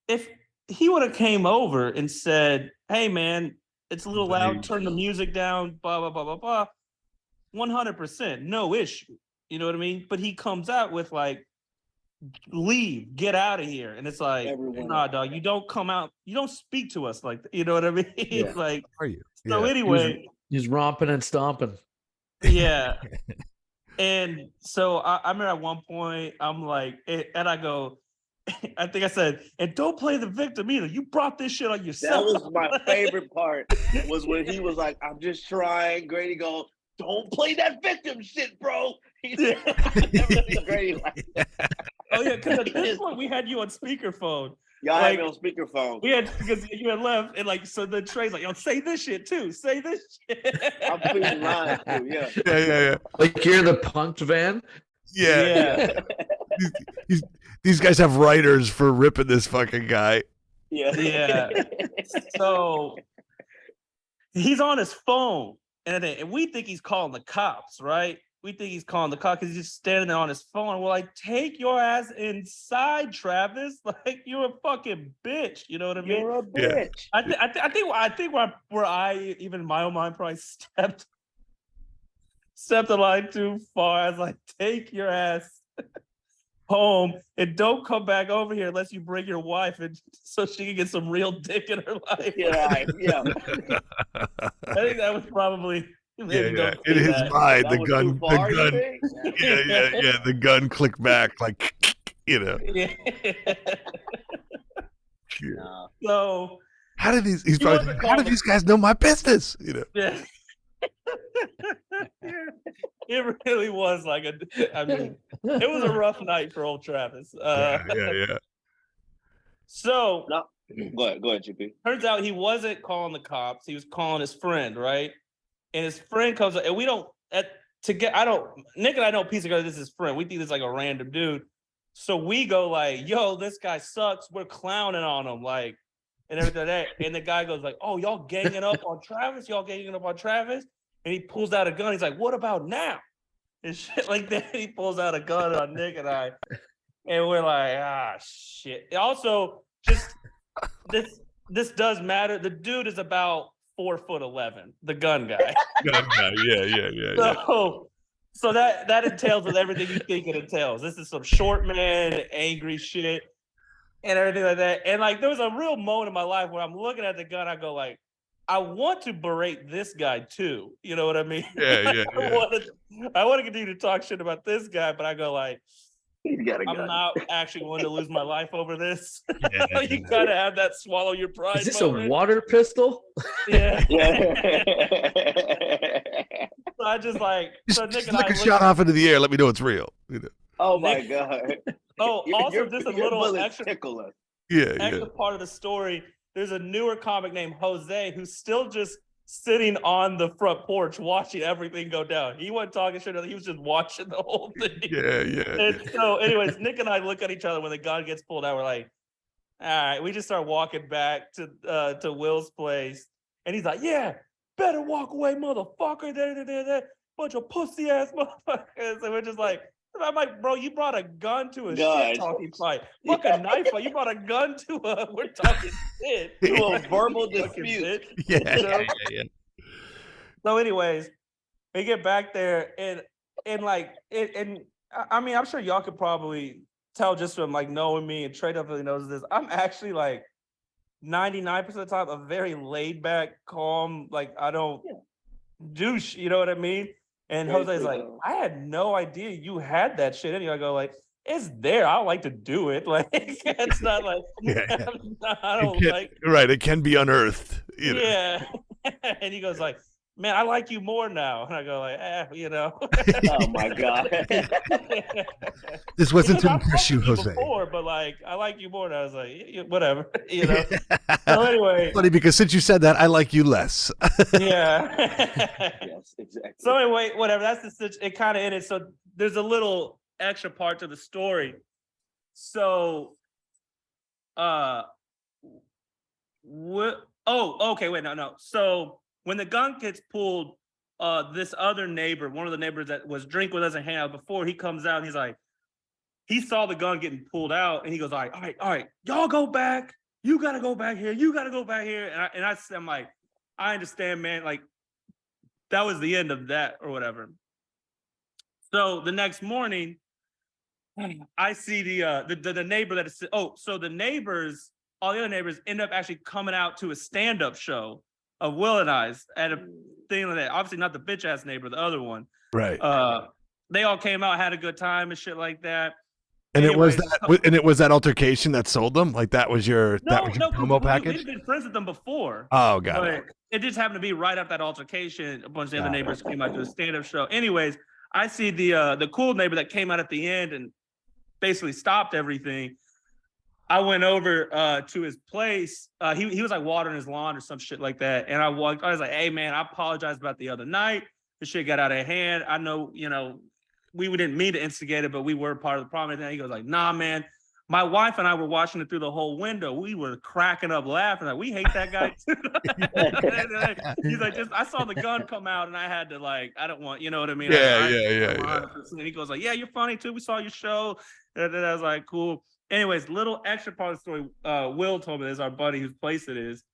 if he would have came over and said, hey man, it's a little loud, turn the music down, blah, blah, blah, blah, blah, 100%, no issue. You know what I mean? But he comes out with like, leave, get out of here. And it's like, nah, dog, you don't come out, you don't speak to us like that. You know what I mean? Yeah. Like, Are you? So anyway. He's romping and stomping. Yeah. And so I remember at one point, I'm like, and I go, I think I said, and don't play the victim either. You brought this shit on yourself. That was my favorite part, was when he was like, I'm just trying. Grady go, don't play that victim shit, bro. Grady like, oh yeah, because at this point we had you on speakerphone. Y'all had me on speakerphone. We had, because you had left, and like, so the Trey's like, yo, say this shit too. Say this shit. I'm pleading lines too, yeah. Yeah. Like you're the punt van? Yeah. These guys have writers for ripping this fucking guy. Yeah. So he's on his phone, and we think he's calling the cops, right? We think he's calling the cops because he's just standing there on his phone. We're like, take your ass inside, Travis. Like, you're a fucking bitch. You know what I mean? You're a bitch. Yeah. I think where I, even in my own mind, probably stepped the line too far. I was like, take your ass home and don't come back over here unless you bring your wife, and so she can get some real dick in her life. Yeah. I think that was probably In his mind, the gun, the gun clicked back like, you know. Yeah. No. So how did these guys know my business? You know. Yeah. It really was like it was a rough night for old Travis. Yeah. So Go ahead, GP. Turns out he wasn't calling the cops. He was calling his friend, right? And his friend comes up, and we don't Nick and I don't piece together this is his friend. We think this is like a random dude. So we go like, yo, this guy sucks. We're clowning on him, like, and everything like that. And the guy goes like, oh, y'all ganging up on Travis? Y'all ganging up on Travis? And he pulls out a gun. He's like, what about now? And shit like that. He pulls out a gun on Nick and I. And we're like, ah, shit. Also, just this does matter. The dude is about 4'11", the gun guy. Gun guy, yeah. So that entails with everything you think it entails. This is some short man, angry shit, and everything like that. And like, there was a real moment in my life where I'm looking at the gun, I go like, I want to berate this guy too. You know what I mean? Yeah. I want to continue to talk shit about this guy, but I go like, I'm not actually going to lose my life over this. Yeah. You gotta have that swallow your pride. Is this moment. a water pistol? Yeah. Yeah. So I just like Nick and Look I a shot off into the air. Let me know it's real. You know? Oh my Nick- God. Oh, also just a little bullets extra tickle us. extra part of the story. There's a newer comic named Jose who's still just sitting on the front porch watching everything go down. He wasn't talking shit. He was just watching the whole thing. Yeah. And so, anyways, Nick and I look at each other when the gun gets pulled out. We're like, all right. We just start walking back to Will's place, and he's like, yeah, better walk away, motherfucker. There. Bunch of pussy ass motherfuckers. And we're just like, I'm like, bro, you brought a gun to a shit talking fight. Fuck a knife fight. You brought a gun to we're talking shit. To a verbal dispute. Yeah. So anyways, we get back there and I mean, I'm sure y'all could probably tell just from like knowing me, and Trey definitely knows this. I'm actually like 99% of the time a very laid back, calm, like I don't douche, you know what I mean? And Jose's like, I had no idea you had that shit in you. I go like, it's there. I like to do it. Like, it's not like, I don't like. Right. It can be unearthed. You know? Yeah. And he goes like, man, I like you more now. And I go like, you know. Oh my God. This wasn't to impress you, Jose. Before, but like, I like you more. And I was like, whatever, you know. So anyway. Funny because since you said that, I like you less. Yeah. Yes, exactly. So anyway, whatever. That's it kind of ended. So there's a little extra part to the story. So, okay, wait, no. So when the gun gets pulled, this other neighbor, one of the neighbors that was drinking with us and hanging out before, he comes out and he's like, he saw the gun getting pulled out and he goes, all right, y'all go back. You got to go back here. You got to go back here. I'm like, I understand, man. Like, that was the end of that or whatever. So the next morning, I see the neighbor that is, so the neighbors, all the other neighbors end up actually coming out to a stand-up show of Will and I's at a thing like that. Obviously not the bitch ass neighbor, the other one. Right. They all came out, had a good time and shit like that. And it was that altercation that sold them? Like that was your promo package? We've been friends with them before. Oh, got it. It just happened to be right after that altercation. A bunch of the other neighbors came out to a stand-up show. Anyways, I see the cool neighbor that came out at the end and basically stopped everything. I went over to his place. He was like watering his lawn or some shit like that. And I was like, hey man, I apologize about the other night. The shit got out of hand. I know, we didn't mean to instigate it, but we were part of the problem. And he goes like, nah, man, my wife and I were watching it through the whole window. We were cracking up laughing. Like, we hate that guy too. He's like, I saw the gun come out and I had to like, I don't want, you know what I mean? Yeah. And he goes like, yeah, you're funny too. We saw your show. And then I was like, cool. Anyways, little extra part of the story. Will told me this, our buddy whose place it is.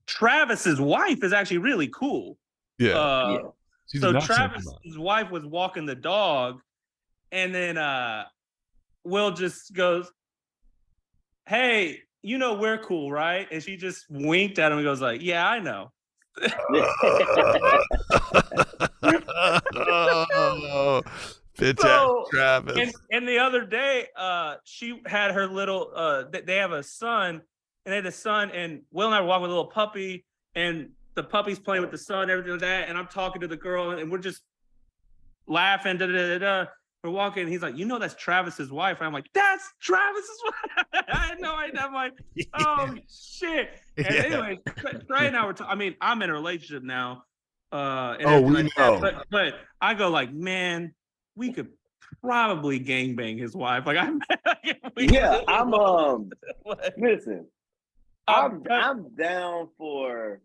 Travis's wife is actually really cool. Yeah. So Travis's wife was walking the dog, and then Will just goes, hey, we're cool, right? And she just winked at him and goes like, yeah, I know. Bitch ass Travis. And the other day, she had her little, they have a son, and they had a son, and Will and I were walking with a little puppy, and the puppy's playing with the son, everything like that. And I'm talking to the girl, and we're just laughing. We're we're walking. He's like, that's Travis's wife. And I'm like, that's Travis's wife. I had no idea. I'm like, oh shit. And anyway, Trey and I were talking. I mean, I'm in a relationship now. And we know. But I go like, man, we could probably gangbang his wife. Like I'm listen. I'm down for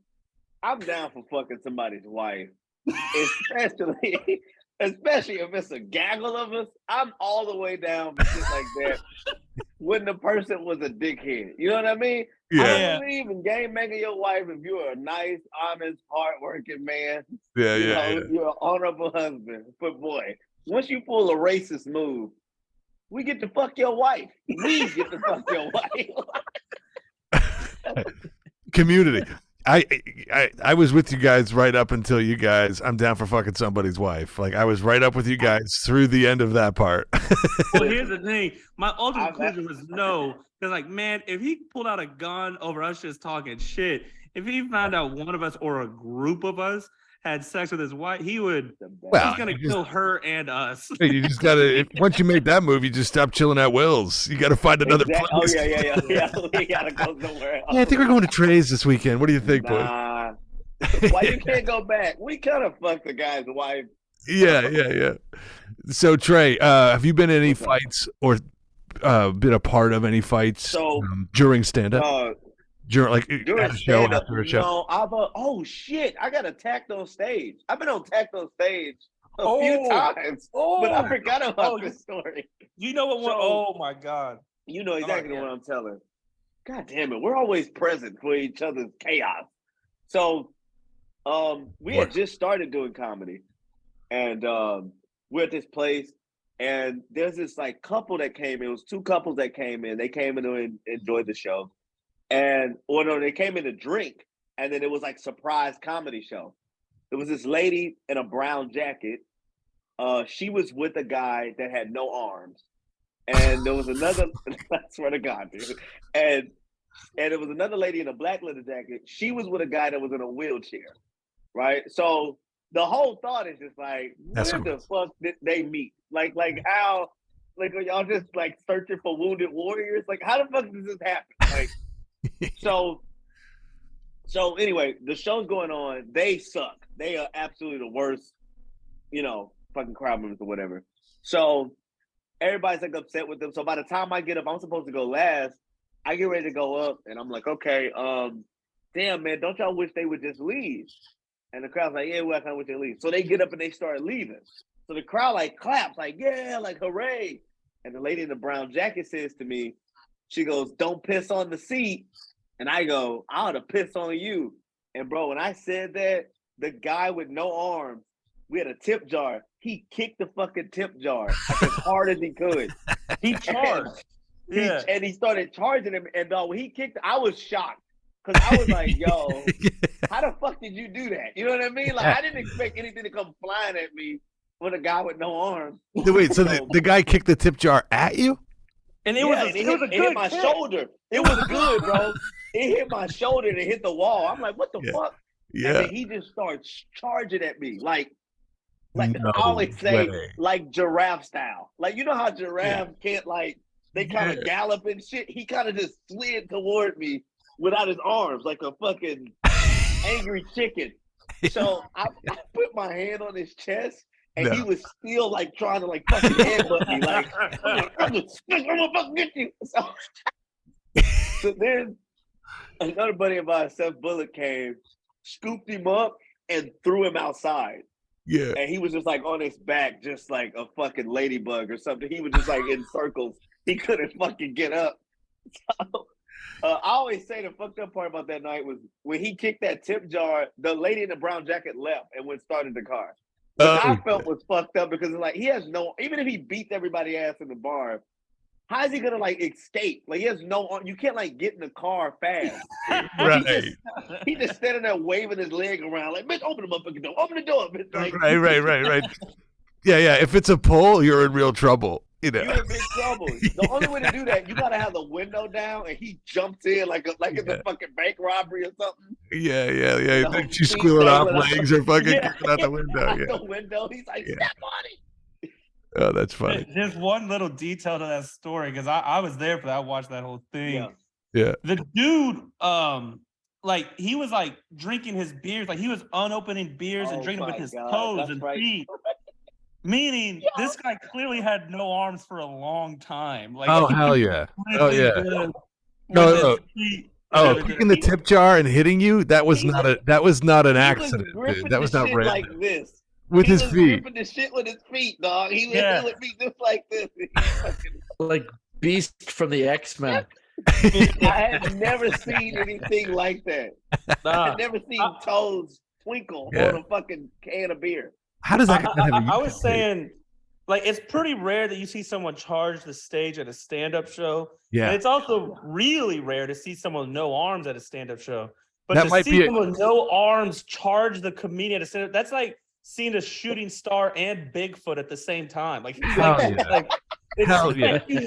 fucking somebody's wife. Especially if it's a gaggle of us. I'm all the way down for shit like that. When the person was a dickhead. You know what I mean? Yeah. I don't believe in gangbanging your wife if you're a nice, honest, hardworking man. Yeah. You're an honorable husband. But boy, once you pull a racist move, we get to fuck your wife. We get to fuck your wife. Community. I was with you guys right up until you guys. I'm down for fucking somebody's wife. Like I was right up with you guys through the end of that part. Well, here's the thing. My ultimate conclusion was no. Because like, man, if he pulled out a gun over us just talking shit, if he found out one of us or a group of us had sex with his wife, he's gonna kill her and us. You just gotta. Once you make that move, you just stop chilling at Will's. You gotta find another place. Oh yeah. We gotta go somewhere else. Yeah, I think we're going to Trey's this weekend. What do you think, boy? Why you can't go back? We kind of fucked the guy's wife. Yeah. So Trey, have you been in any fights or been a part of any fights during stand-up? During at a show, after a show. No, oh shit! I got attacked on stage. I've been attacked on stage a few times, but I forgot about this story. You know what? Oh my god! You know exactly what I'm telling. God damn it! We're always present for each other's chaos. So, we had just started doing comedy, and we're at this place, and there's this like couple that came in. It was two couples that came in. They came in to enjoy the show. They came in to drink, and then it was like surprise comedy show. There was this lady in a brown jacket. She was with a guy that had no arms, and there was another. I swear to God, dude. And there was another lady in a black leather jacket. She was with a guy that was in a wheelchair, right? So the whole thought is just like, where the fuck did they meet? Like how? Like are y'all just like searching for wounded warriors? Like how the fuck does this happen? Like. So anyway, the show's going on. They suck. They are absolutely the worst, fucking crowd members or whatever. So everybody's like upset with them. So by the time I get up, I'm supposed to go last. I get ready to go up, and I'm like, okay, damn man, don't y'all wish they would just leave? And the crowd's like, yeah, well, I kind of wish they leave. So they get up and they start leaving. So the crowd like claps, like yeah, like hooray. And the lady in the brown jacket says to me, she goes, don't piss on the seat. And I go, I ought to piss on you. And bro, when I said that, the guy with no arms, we had a tip jar. He kicked the fucking tip jar like as hard as he could. He charged. And he started charging him. And when he kicked, I was shocked. Because I was like, yo, how the fuck did you do that? You know what I mean? Like, I didn't expect anything to come flying at me with a guy with no arms. Wait, so the guy kicked the tip jar at you? And it hit my shoulder. It was good, bro. It hit my shoulder and it hit the wall. I'm like, what the fuck? Yeah. And then he just starts charging at me. Like I always say, like giraffe style. Like, you know how giraffes can't they kind of gallop and shit? He kind of just slid toward me without his arms, like a fucking angry chicken. So I put my hand on his chest. And he was still trying to fucking headbutt me. I'm gonna fucking get you. So then another buddy of mine, Seth Bullock, came, scooped him up, and threw him outside. Yeah. And he was just on his back, just like a fucking ladybug or something. He was just in circles. He couldn't fucking get up. So I always say the fucked up part about that night was when he kicked that tip jar, the lady in the brown jacket left and started the car. What I felt was fucked up because he has even if he beats everybody ass in the bar, how is he gonna escape? He has you can't get in the car fast. Right. He just standing there waving his leg around bitch, open the motherfucking door, open the door, bitch. Right. Yeah. If it's a pull, you're in real trouble. You're in big trouble. The only way to do that, you gotta have the window down and he jumps in like it's a fucking bank robbery or something. Yeah. She's squealing off legs or fucking kicking out the window. The window. He's like, step on it. Oh, that's funny. There's one little detail to that story because I was there for that. I watched that whole thing. Yeah. Yeah. The dude, like he was like drinking his beers, like he was unopening beers and drinking them with his toes and feet. Meaning this guy clearly had no arms for a long time. Like, oh hell yeah! Oh yeah! No. Oh, kicking the tip jar and hitting you? That was not an accident, dude. That was not random. Like this. With his feet. Gripping the shit with his feet, dog. He would be just like this. Like Beast from the X-Men. I had never seen anything like that. I had never seen toes twinkle on a fucking can of beer. How does that I was saying, like, it's pretty rare that you see someone charge the stage at a stand-up show. Yeah. And it's also really rare to see someone with no arms at a stand-up show. But that to might see someone with no arms charge the comedian at a stand-up, that's like seeing a shooting star and Bigfoot at the same time. Like, you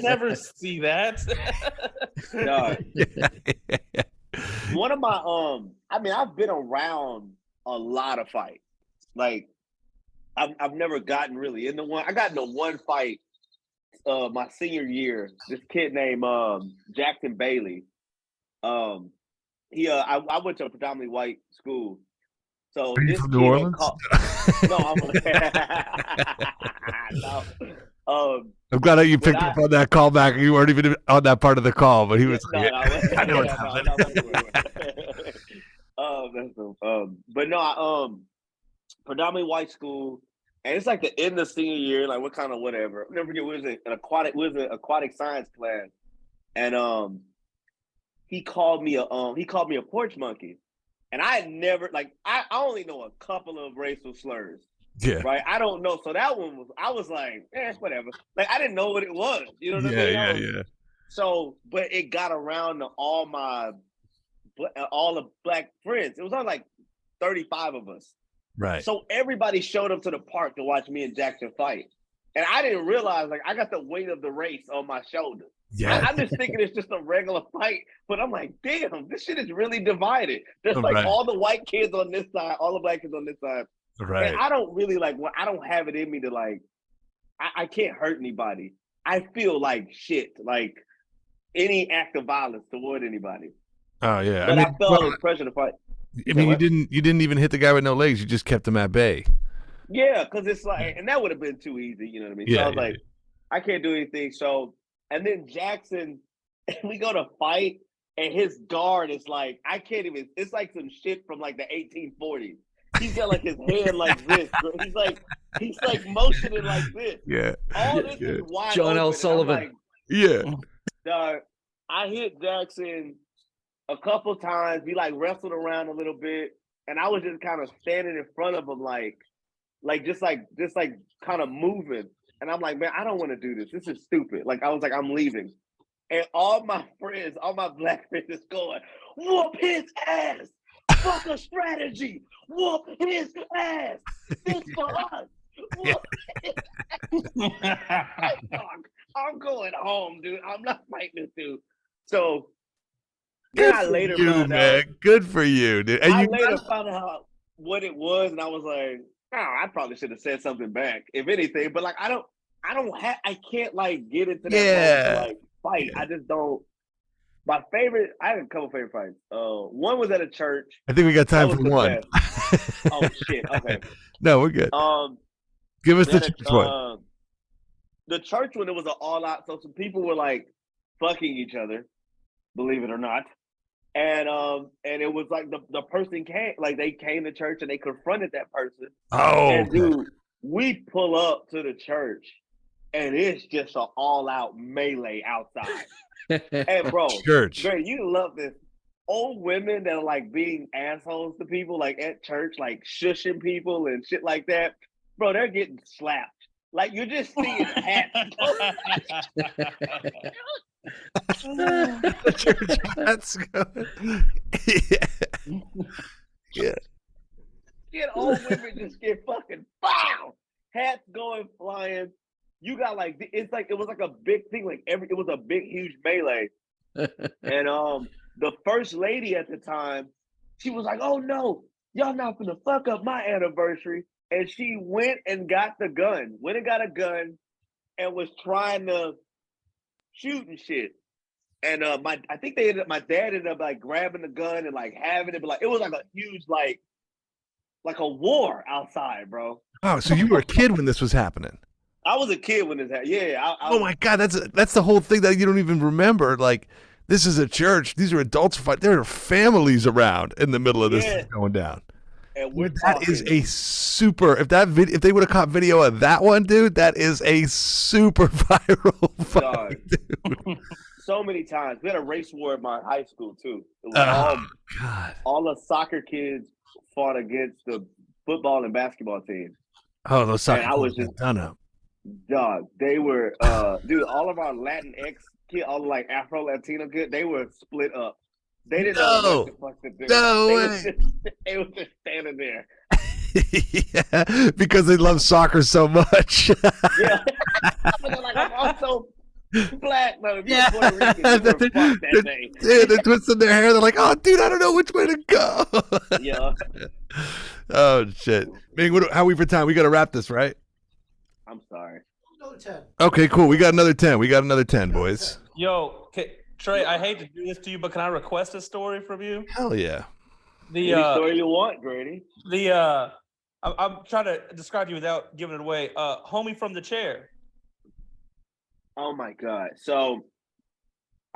never see that. One of my I've been around a lot of fights. Like, I've never gotten really into one. I got into one fight my senior year. This kid named Jackson Bailey. I went to a predominantly white school. So are you this from kid New Orleans? No, I'm glad that you picked up on that callback. You weren't even on that part of the call, but he was. I know what's happening. Predominantly white school, and it's like the end of senior year, like what kind of whatever. I'll never forget, we was an aquatic science class, and he called me a porch monkey, and I had never I only know a couple of racial slurs. Yeah. Right. I don't know. So that one I was like, whatever. Like I didn't know what it was. You know what I mean? Yeah. So, but it got around to all the black friends. It was only like 35 of us. Right. So everybody showed up to the park to watch me and Jackson fight. And I didn't realize, like, I got the weight of the race on my shoulders. Yeah. I'm just thinking it's just a regular fight. But I'm like, damn, this shit is really divided. There's like all the white kids on this side, all the black kids on this side. Right. And I don't really I don't have it in me to I can't hurt anybody. I feel like shit, like any act of violence toward anybody. Oh yeah. But I felt under pressure to fight. I mean, you didn't even hit the guy with no legs. You just kept him at bay. Yeah, because it's like, and that would have been too easy. You know what I mean? So I was like, I can't do anything. So, and then Jackson, we go to fight, and his guard is like, I can't even. It's like some shit from like the 1840s. He's got like his hand like this. He's like motioning like this. Yeah. All this is wide John open, L. Sullivan. I hit Jackson a couple times. We like wrestled around a little bit, and I was just kind of standing in front of him, just kind of moving. And I'm like, man, I don't want to do this. This is stupid. Like I was like, I'm leaving. And all my friends, all my black friends is going, whoop his ass. Fuck a strategy. Whoop his ass. This for us. Whoop his ass. I'm going home, dude. I'm not fighting this dude. So then I later found out. Good for you, dude. And I later found out what it was, and I was like, oh, I probably should have said something back, if anything. But like, I can't like get into that to, like fight. I just don't. My favorite, I had a couple favorite fights. One was at a church. I think we got time for one. Oh shit! Okay. No, we're good. Give us the church one. The church one, it was an all-out. So some people were like fucking each other, believe it or not, and it was like the person came, like they came to church and they confronted that person. Oh, and dude, we pull up to the church, and it's just an all-out melee outside. And bro, church. Grady, you love this. Old women that are like being assholes to people, like at church, like shushing people and shit like that. Bro, they're getting slapped. Like you're just seeing hats. The church hats going. Yeah. Get old women just get fucking bow. Hats going flying. You got like it was like a big thing. Like it was a big huge melee. And the first lady at the time, she was like, "Oh no, y'all not gonna fuck up my anniversary." And she went and got the gun. Went and got a gun and was trying to shoot and shit. And my dad ended up like grabbing the gun and like having it, but like it was like a huge like a war outside, bro. Oh, so you were a kid when this was happening? I was a kid when this happened. Yeah. Oh my God, that's the whole thing that you don't even remember. Like, this is a church. These are adults fight. There are families around in the middle of this thing going down. And we're that is a super. If they would have caught video of that one, dude, that is a super viral fight, dude. So many times. We had a race war at my high school too. It was God. All the soccer kids fought against the football and basketball teams. Oh, those soccer kids. I was just done up. Dog, they were dude, all of our Latinx kids, all the like Afro Latino kids, they were split up. They didn't know what the fuck to do. No way. They were just standing there. Yeah, because they love soccer so much. Yeah. But they're like, I'm also black, though. If you're Puerto Rican, fuck that thing. Yeah, they're twisting their hair. They're like, oh, dude, I don't know which way to go. Yeah. Oh, shit. Ming, how are we for time? We got to wrap this, right? I'm sorry. Another 10. Okay, cool. We got another 10. We got another 10, boys. Yo, Trey, I hate to do this to you, but can I request a story from you? Hell yeah. Any story you want, Grady? I'm trying to describe you without giving it away. Homie from the chair. Oh my God. So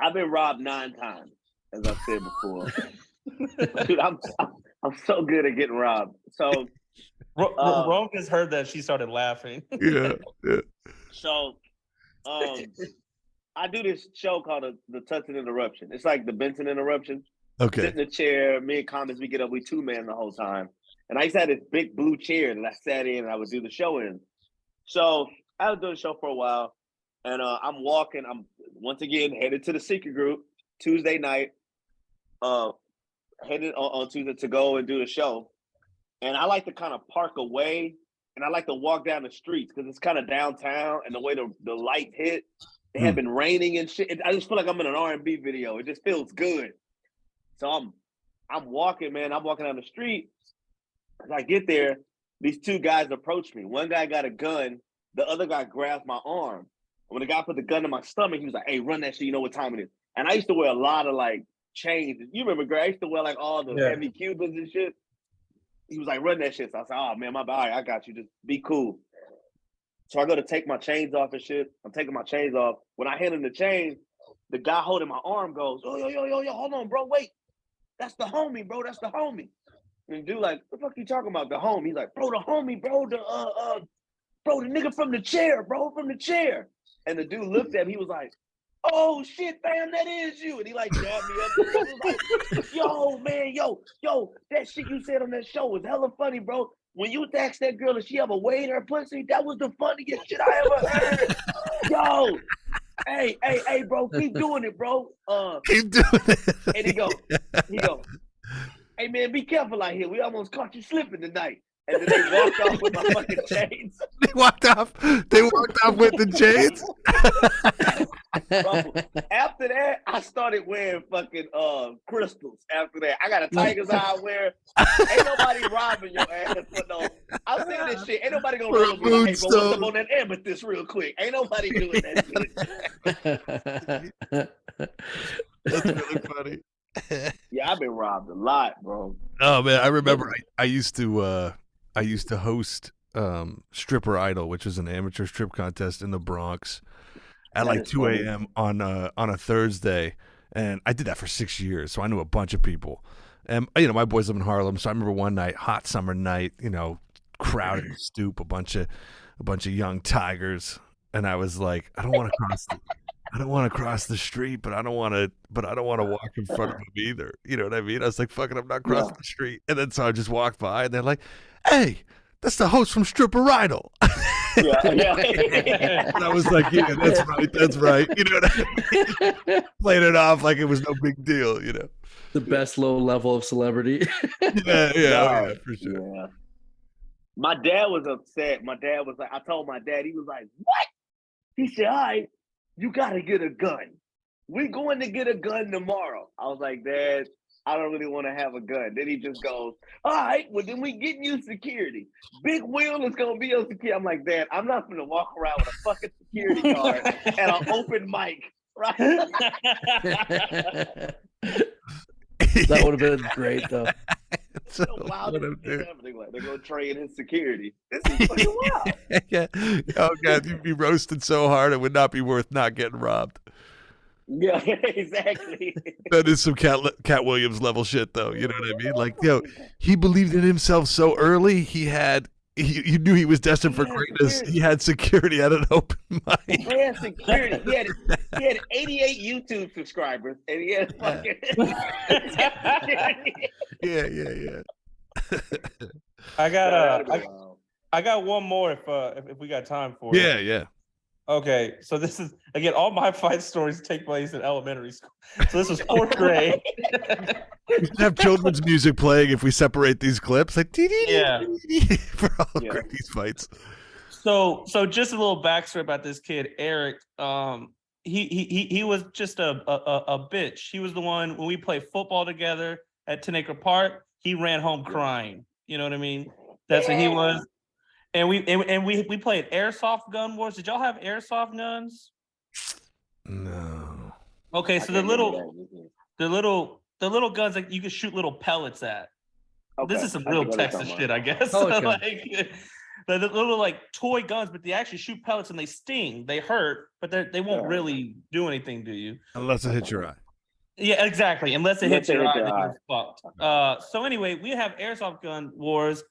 I've been robbed 9 times, as I said before. Dude, I'm so good at getting robbed. So Rome just heard that, she started laughing. Yeah. So I do this show called the Tutsen Interruption. It's like the Benson Interruption. Okay. Sit in the chair, me and Commons, we get up, we 2-man the whole time. And I used to have this big blue chair that I sat in and I would do the show in. So I was doing the show for a while, and I'm walking. I'm once again headed to the secret group Tuesday night, headed on Tuesday to go and do the show. And I like to kind of park away, and I like to walk down the streets because it's kind of downtown, and the way the light hit, it had been raining and shit. I just feel like I'm in an R&B video. It just feels good. So I'm walking, man. I'm walking down the street. As I get there, these 2 guys approach me. One guy got a gun. The other guy grabs my arm. When the guy put the gun in my stomach, he was like, "Hey, run that shit. You know what time it is." And I used to wear a lot of like chains. You remember, Greg? I used to wear like all the heavy Cubans and shit. He was like, "Run that shit." So I said, "Oh man, my bad. I got you. Just be cool." So I go to take my chains off and shit. I'm taking my chains off. When I hand him the chains, the guy holding my arm goes, "Oh, yo, hold on, bro. Wait. That's the homie, bro. That's the homie." And the dude like, "What the fuck you talking about? The homie?" He's like, "Bro, the homie, bro. Bro, the nigga from the chair, bro, from the chair." And the dude looked at me. He was like, "Oh shit, fam, that is you." And he like grabbed me up. And was like, "Yo, man, yo, that shit you said on that show was hella funny, bro. When you asked that girl if she ever weighed her pussy, that was the funniest shit I ever heard. Yo, hey, bro, keep doing it, bro. Keep doing it." And he go, "Hey man, be careful out here. We almost caught you slipping tonight." And then they walked off with my fucking chains. They walked off with the chains. Bro, after that, I started wearing fucking crystals. After that, I got a tiger's eye wear. Ain't nobody robbing your ass for no. I'm saying this shit. Ain't nobody gonna rob me. Hey, bro, what's up on that amethyst real quick? Ain't nobody doing that shit. That's really funny. Yeah, I've been robbed a lot, bro. Oh man, I remember I used to host Stripper Idol, which was an amateur strip contest in the Bronx at like 2 a.m. on a Thursday, and I did that for 6 years, so I knew a bunch of people. And my boys live in Harlem, so I remember one night, hot summer night, crowded stoop, a bunch of young tigers, and I was like, I don't want to cross the street, but I don't want to walk in front of them either. You know what I mean? I was like, fuck it, I'm not crossing the street. And then so I just walked by, and they're like, "Hey, that's the host from Stripper Idol." Yeah. And I was like, "Yeah, that's right. You know what I mean?" Played it off like it was no big deal, The best low level of celebrity. Yeah, for sure. Yeah. My dad was upset. My dad was like, I told my dad, he was like, "What?" He said, "All right, you got to get a gun. We're going to get a gun tomorrow." I was like, "Dad, I don't really want to have a gun. Then he just goes, all right, well, then we getting you security. Big Will is going to be your security. I'm like, Dad, I'm not going to walk around with a fucking security guard and an open mic, right? That would have been great, though. So wild. They're going to trade his security. This is fucking wild. Yeah. Oh, God, you'd be roasted so hard it would not be worth not getting robbed. Yeah, exactly. That is some Cat Williams level shit, though. You know what I mean? Like, he believed in himself so early. You knew he was destined for greatness. Security. He had security at an open mic. He had security. He had 88 YouTube subscribers, and he had fucking. Yeah. I got one more if we got time for it. Yeah. Okay, so this is again all my fight stories take place in elementary school. So this was 4th grade. We should have children's music playing if we separate these clips, like for all of Grady's fights. So just a little backstory about this kid, Eric. He was just a bitch. He was the one when we played football together at 10 Acre Park. He ran home crying. You know what I mean? That's what he was. And we played airsoft gun wars. Did y'all have airsoft guns? No. Okay, so the little guns that you can shoot little pellets at. Okay. This is some real Texas shit, I guess. Like, the little like toy guns, but they actually shoot pellets and they sting. They hurt, but they won't really do anything to you unless it hits your eye. Yeah, exactly. Unless it hits your eye, then you're fucked. So anyway, we have airsoft gun wars,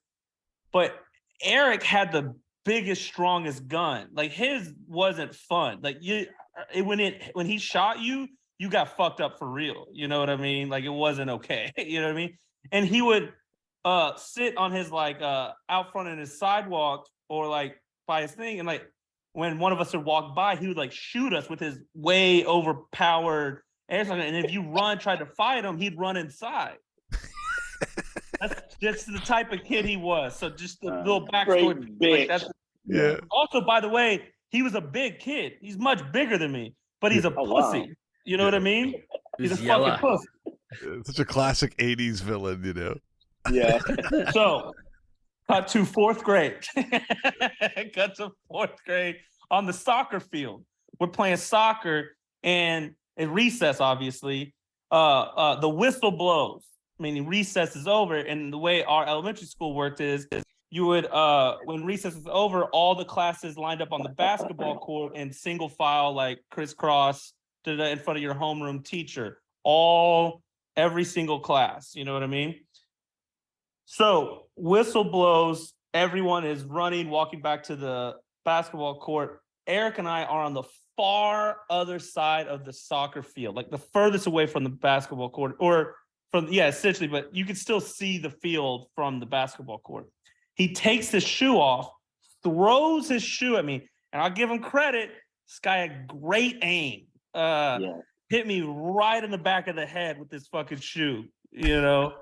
but Eric had the biggest, strongest gun. Like his wasn't fun. Like when he shot you, you got fucked up for real. You know what I mean? Like it wasn't okay. You know what I mean? And he would sit on his like out front in his sidewalk or like by his thing, and like when one of us would walk by, he would like shoot us with his way overpowered airsoft. And if you tried to fight him, he'd run inside. That's just the type of kid he was. So just the little backstory. Like also, by the way, he was a big kid. He's much bigger than me, but he's a pussy. Wow. You know what I mean? He's a fucking pussy. Such a classic 80s villain, you know? Yeah. So, cut to 4th grade. Cut to 4th grade on the soccer field. We're playing soccer, and at recess, obviously, the whistle blows. Meaning recess is over, and the way our elementary school worked is you would, when recess is over, all the classes lined up on the basketball court in single file, like crisscross, in front of your homeroom teacher. Every single class, you know what I mean? So whistle blows, everyone is running, walking back to the basketball court. Eric and I are on the far other side of the soccer field, like the furthest away from the basketball court, or essentially, but you can still see the field from the basketball court. He takes his shoe off, throws his shoe at me, and I'll give him credit. This guy had great aim. Hit me right in the back of the head with this fucking shoe, you know?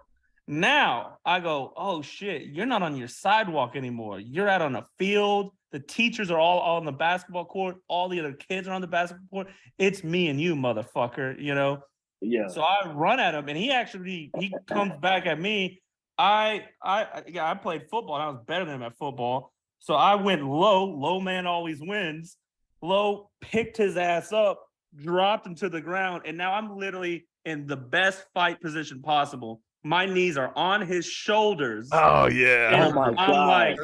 Now I go, oh shit, you're not on your sidewalk anymore. You're out on a field. The teachers are all on the basketball court. All the other kids are on the basketball court. It's me and you, motherfucker, you know? Yeah. So I run at him, and he comes back at me. I played football, and I was better than him at football. So I went low. Low man always wins. Low picked his ass up, dropped him to the ground, and now I'm literally in the best fight position possible. My knees are on his shoulders. Oh yeah. Oh my God. I'm like,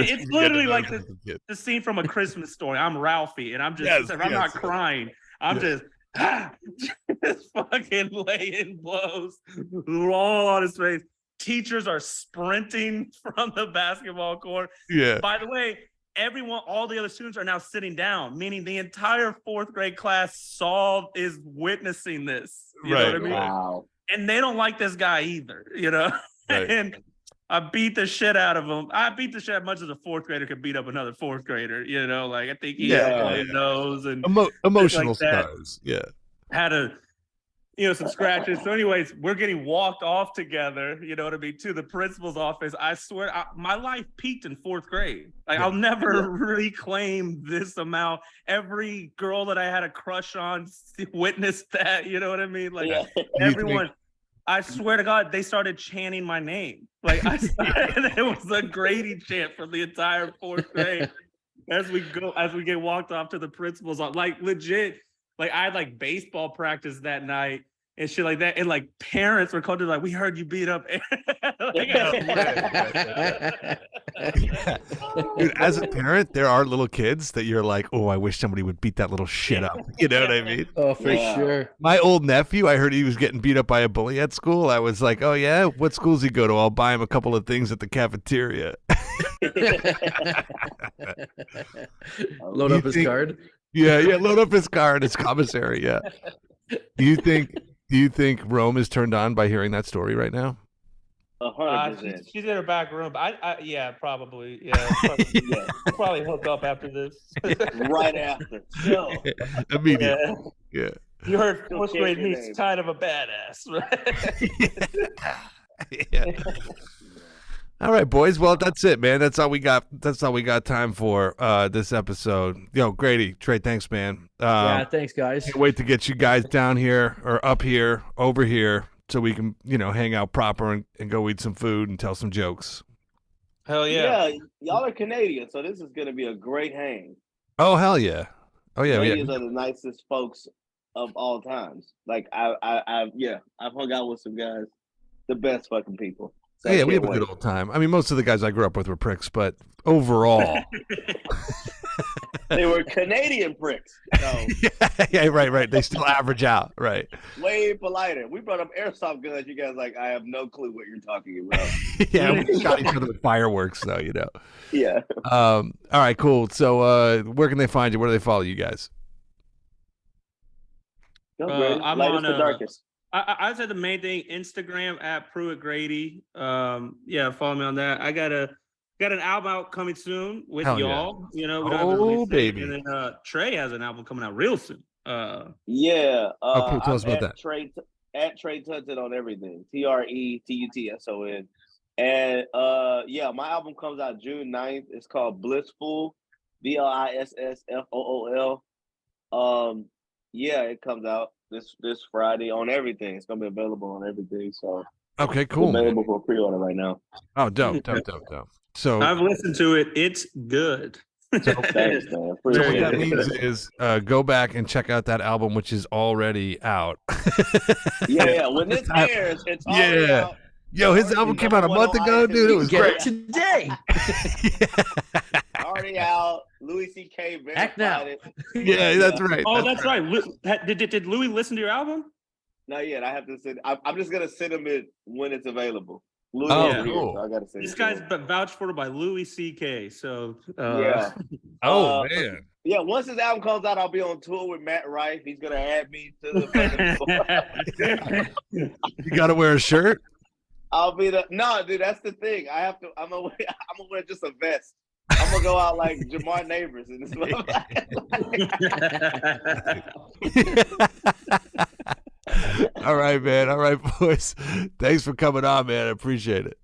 it's literally like the scene from A Christmas Story. I'm Ralphie, and I'm just I'm not crying. I'm just fucking laying blows all on his face. Teachers are sprinting from the basketball court. Yeah. By the way, all the other students are now sitting down, meaning the entire 4th grade class is witnessing this. You know what I mean? Wow. And they don't like this guy either, you know? Right. And I beat the shit out of him. I beat the shit as much as a 4th grader could beat up another 4th grader, you know? Like, I think he had one of those. And emotional like scars. Yeah. Had some scratches. So anyways, we're getting walked off together, you know what I mean, to the principal's office. I swear, my life peaked in 4th grade. Like, I'll never reclaim this amount. Every girl that I had a crush on witnessed that, you know what I mean? Like, everyone. I swear to God, they started chanting my name. Like it was a Grady chant for the entire 4th grade. As we get walked off to the principal's office, like legit, like I had like baseball practice that night and shit like that, and like parents were called to like, we heard you beat up Aaron. Dude, as a parent, there are little kids that you're like, oh, I wish somebody would beat that little shit up. You know what I mean? Oh, for sure. My old nephew, I heard he was getting beat up by a bully at school. I was like, oh yeah, what schools he go to? I'll buy him a couple of things at the cafeteria. Load up his card. Yeah, load up his card, his commissary. Yeah. Do you think Rome is turned on by hearing that story right now? 100%. She's in her back room. Yeah, probably. Yeah, We'll probably hook up after this. Right after. Yo. Immediately. Yeah. You heard 4th grade he's kind of a badass, right? Yeah. All right, boys. Well, that's it, man. That's all we got. That's all we got time for this episode. Yo, Grady, Trey, thanks, man. Yeah, thanks, guys. Can't wait to get you guys down here or up here, over here, so we can, hang out proper and go eat some food and tell some jokes. Hell yeah. Yeah, y'all are Canadian, so this is going to be a great hang. Oh, hell yeah. Oh, yeah. Canadians are the nicest folks of all times. Like, I've hung out with some guys, the best fucking people. So yeah, we have a good old time. I mean, most of the guys I grew up with were pricks, but overall. They were Canadian pricks. So. Yeah, right. They still average out, right. Way politer. We brought up airsoft guns. You guys I have no clue what you're talking about. Yeah, we shot each other with fireworks, though, Yeah. All right, cool. So where can they find you? Where do they follow you guys? I'm Lightest on to darkest. I said the main thing, Instagram at Pruitt Grady. Yeah, follow me on that. I got an album out coming soon with y'all. Yeah. We don't have a release date. Baby. And then Trey has an album coming out real soon. Yeah. Cool. Tell us about that. Trey Tutsen on everything. TRETUTSON. And my album comes out June 9th. It's called Blissful. BLISSFOOL. It comes out this Friday on everything. It's gonna be available on everything. So okay, cool. It's available for pre-order right now. Oh, dope. So I've listened to it. It's good. So, thanks, man. So what that means is go back and check out that album, which is already out. Yeah. When this airs, it's already out. Yo, his album came out a month ago, dude. It was great. Today. Already out. Louis C.K. verified it. Yeah, that's right. Oh, that's right. Did Louis listen to your album? Not yet. I have to send. I'm just gonna send him it when it's available. Louis cool. So I gotta send this guy's vouched for by Louis C.K. So yeah. Man. Yeah, once his album comes out, I'll be on tour with Matt Rife. He's gonna add me to the. You gotta wear a shirt. I'll be no, dude. That's the thing. I'm gonna wear just a vest. I'm gonna go out like Jamar Neighbors in this All right, man. All right, boys. Thanks for coming on, man. I appreciate it.